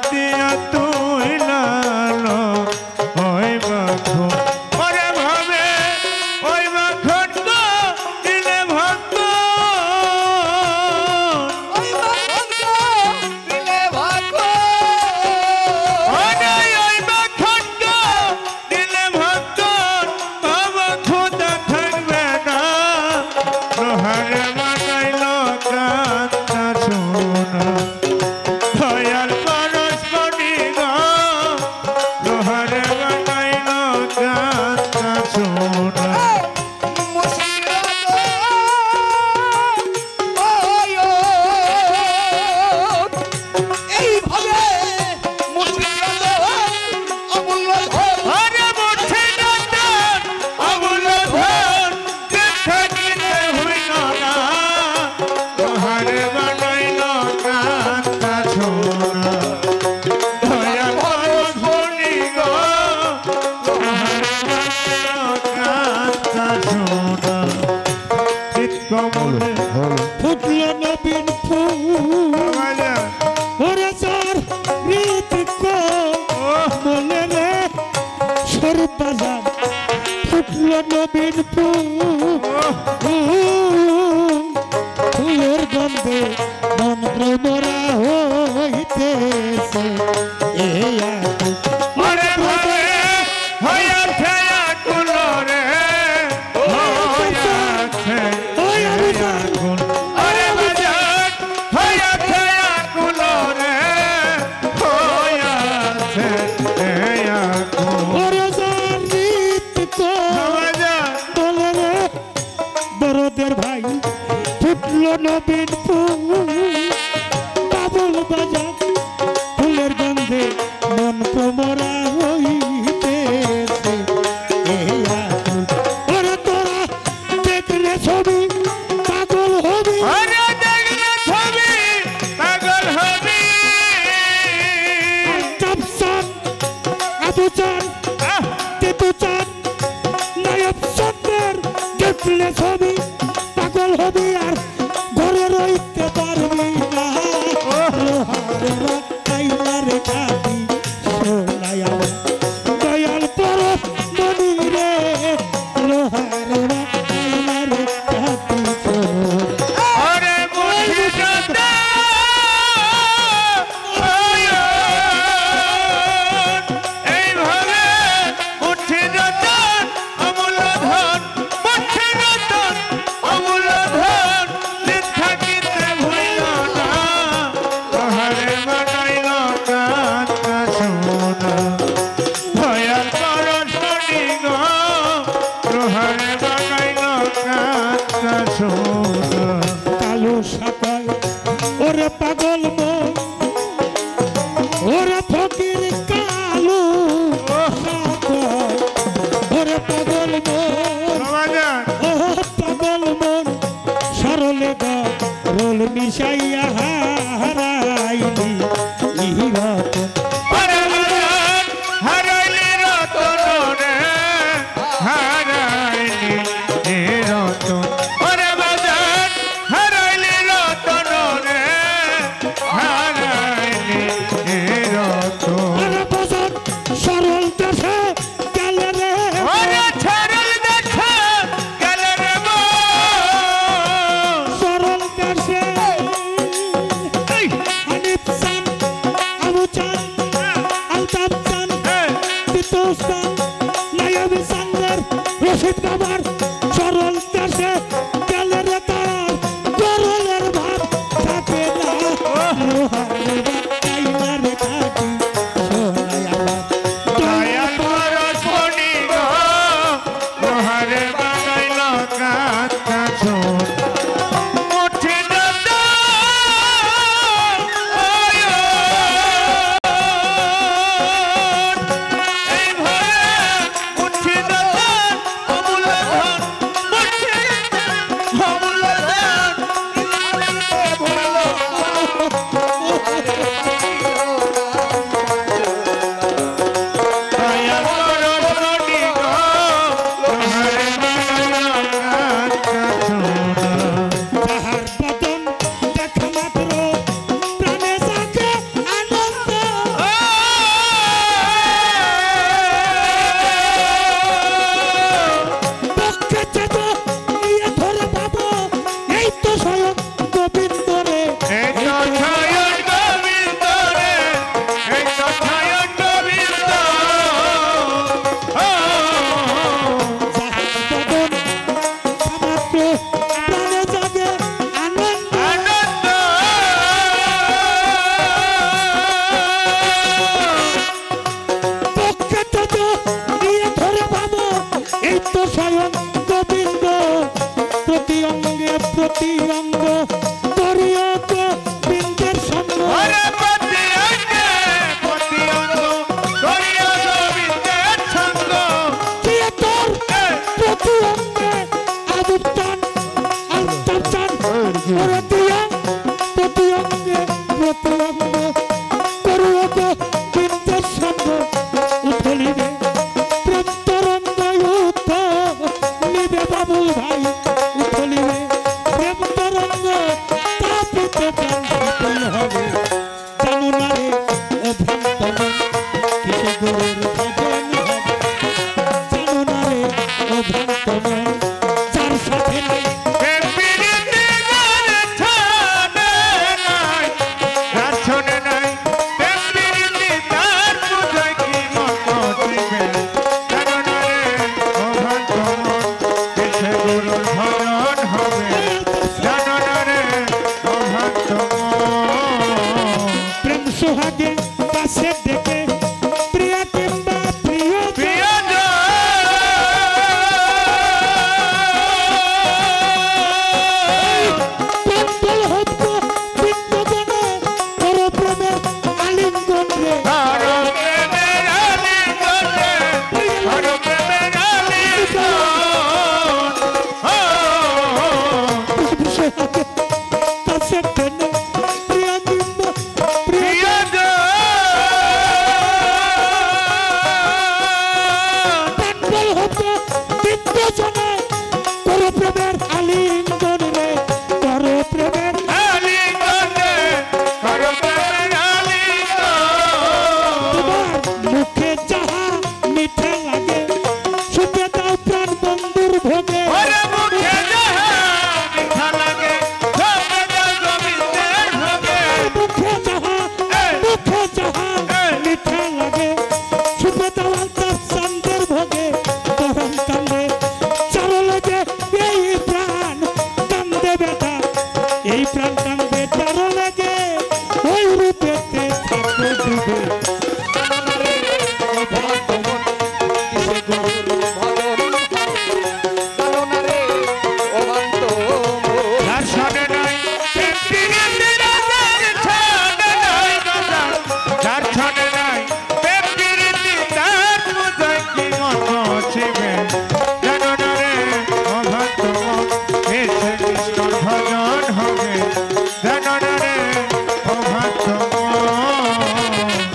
দিয়া তুই লালো ওই মাখন ওরে ভাবে ওই মাখন তো দিলে ভক্ত ওই মাখন দিলে ভাগ্য ওই মাখন তো দিলে ভক্ত বাবা খোদা থাকবে না লোহারে বানাইল কান্তা সোনা দয়াল পরশমণি গো লোহারে বানাইল কান্তা সোনা এইভাবে অমূল্য ধন আরে মুঠি নন্দন অমূল্য ধন থাকিতে হইল না লোহারে বানাইল কান্তা সোনা দয়াল পরশমণি গো লোহারে বানাইল কান্তা সোনা চিত কমলে ফুটলো নবীন ফুল বাজা ওরে যার ঋতিক মনে রে স্বরূপ বাজার ফুটলো নবীন ফুলের গন্ধে মন ভ্রমরা হইতেছে এই আকুল ওরে ভাবে হইয়াছে আকুল রে হইয়াছে ওই আবিদার আকুল ওরে বাজার হইয়াছে আকুল রে হইয়াছে এই আকুল ওরে যার ঋতিক বাজার বলে রে বড়দের ভাই ফুটলো নবীন ফুল বাবুল বাজার ফুলের গন্ধে মন প্রমরা হইতেছে এই আকুল ওরে তোরা দেখলে ছবি পাগল হবি ওরে দেখলে ছবি পাগল হবি চাপসান আবু চান তেতু চান নায়ক চন্দ্রের দেখলে ছবি পাগল হবি আর ঘরে রইতে পারবি না লোহারে রাখাইলার খাবি সোনায় আমার দয়াল পরশ মনি রে লোহারে রাখাইলার খাবি সোনায় ওরে মুঠি নন্দন এইভাবে মুঠি নন্দন অমূল্য ধন মুঠি নন্দন অমূল্য ধন থাকিতে ভুইল না লোহারে বানাইল কান্তা সোনা দয়াল পরশমণি গো লোহারে বানাইল কান্তা সোনা কালো সকাল ওরে পাগল মন ওরে ফকির কালো সকাল ওরে পাগল মন বাজার ও পাগল মন সরলে রোল মিশাইয়া হারাইলি ইরতন ওরে বাজার হারাইলি রতন রে হারাইলি এ রতন ওরে বাজার হারাইলি রতন রে হারাইলি এ রতন ওরে বসন সরল দেশে গেলে রে ওরে ছাড়ল দেখে গেল রে মন সরল দেশে হানিফ চান আবু চান আলতাফ চান তিতুস চান নায়ব চান্দের রশিদ বাবার সরল দেশে গেলে রে তার গরলের ভাত থাকে না লোহারে বাটাইলার খাটি সোনায় আমার দয়াল পরশমণি গো লোহারে বানাইল কান্তা সোনা মুঠি নন্দন এইভাবে মুঠি নন্দন অমূল্য কাছে ডেকে প্রিয়া কিংবা প্রিয় পাগল হতো বিন্দুজনে করো প্রেমের আলিঙ্গন রে কাছে টেনে প্রিয়া কিংবা প্রিয় পাগল হতো বিন্দুজনে করো প্রেমের আলিঙ্গন রে করো প্রেমের তোমার মুখে যাহা মিঠা লাগে সুপে দাও প্রাণ বন্ধুর ভোগে মুখে যাহা মিঠা লাগে সুপে দাও আলতা চান্দের ভোগে তখন কান্দে চালো লাগে এই প্রাণ কান্দে ব্যথা এই প্রাণ কান্দে চালো লাগে ওই রূপেতে থাকো ডুবে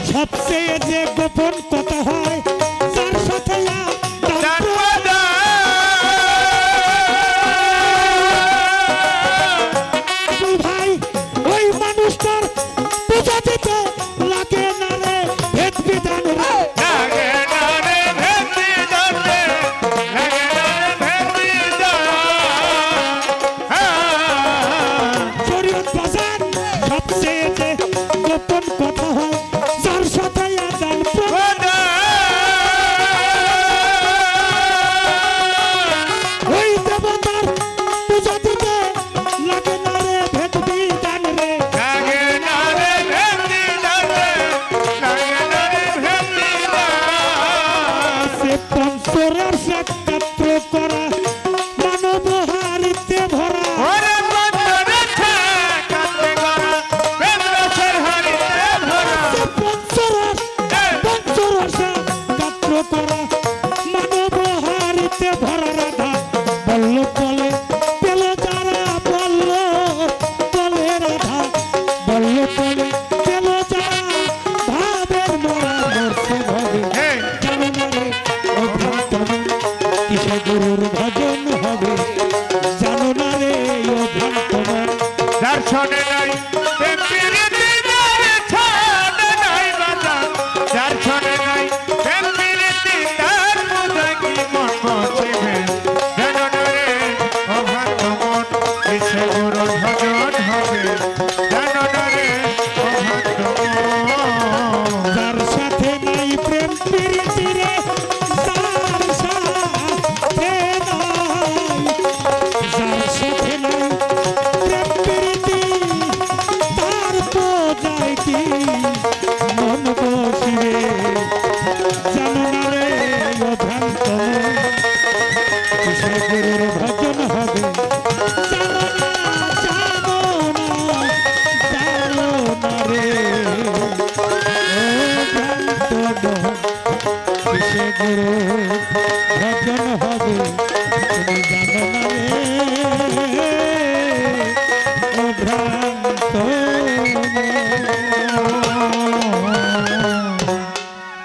সবচেয়ে যে গোপন কথা হয় যার সাথে ভাই ওই মানুষটার পূজা দিতে লাগে না রে ভেদ বিধান শরীয়ত বাজার সবচেয়ে যে গোপন কথা হয় যার সাথে আদান ওই দেবতার পূজা দিতে লাগে না রে ভেদ বিধান রে সে পঞ্চরের সাক্ষাত্র করা মানব হারিতে ভরা পঞ্চরসা করা মানব হারিতে ভরা রাধা বলল বলে পেল যারা বলল বলে রাধা বলল বলে পেল যারা ভাবের মরা মরছে ভবে জানো না রে অভ্রান্তমন কিসে গুরুর ভজন হবে জানো না রে অভ্রান্তমন দর্শনে নাই দর্শনে নাই তার মজায় কি মন বসিবে জানরে অভাগমন কিসে গুরু ভজন হবে জানরে অভাগমন যার সাথে নাই প্রেম প্রীতি রে যার সাথে নাই প্রেম প্রীতি তার তো যায় কি মন বসিবে জানো না রে অভ্রান্ত কিসে গুরুর ভজন হবে জানো না রে অভ্রান্ত কিসে গুরু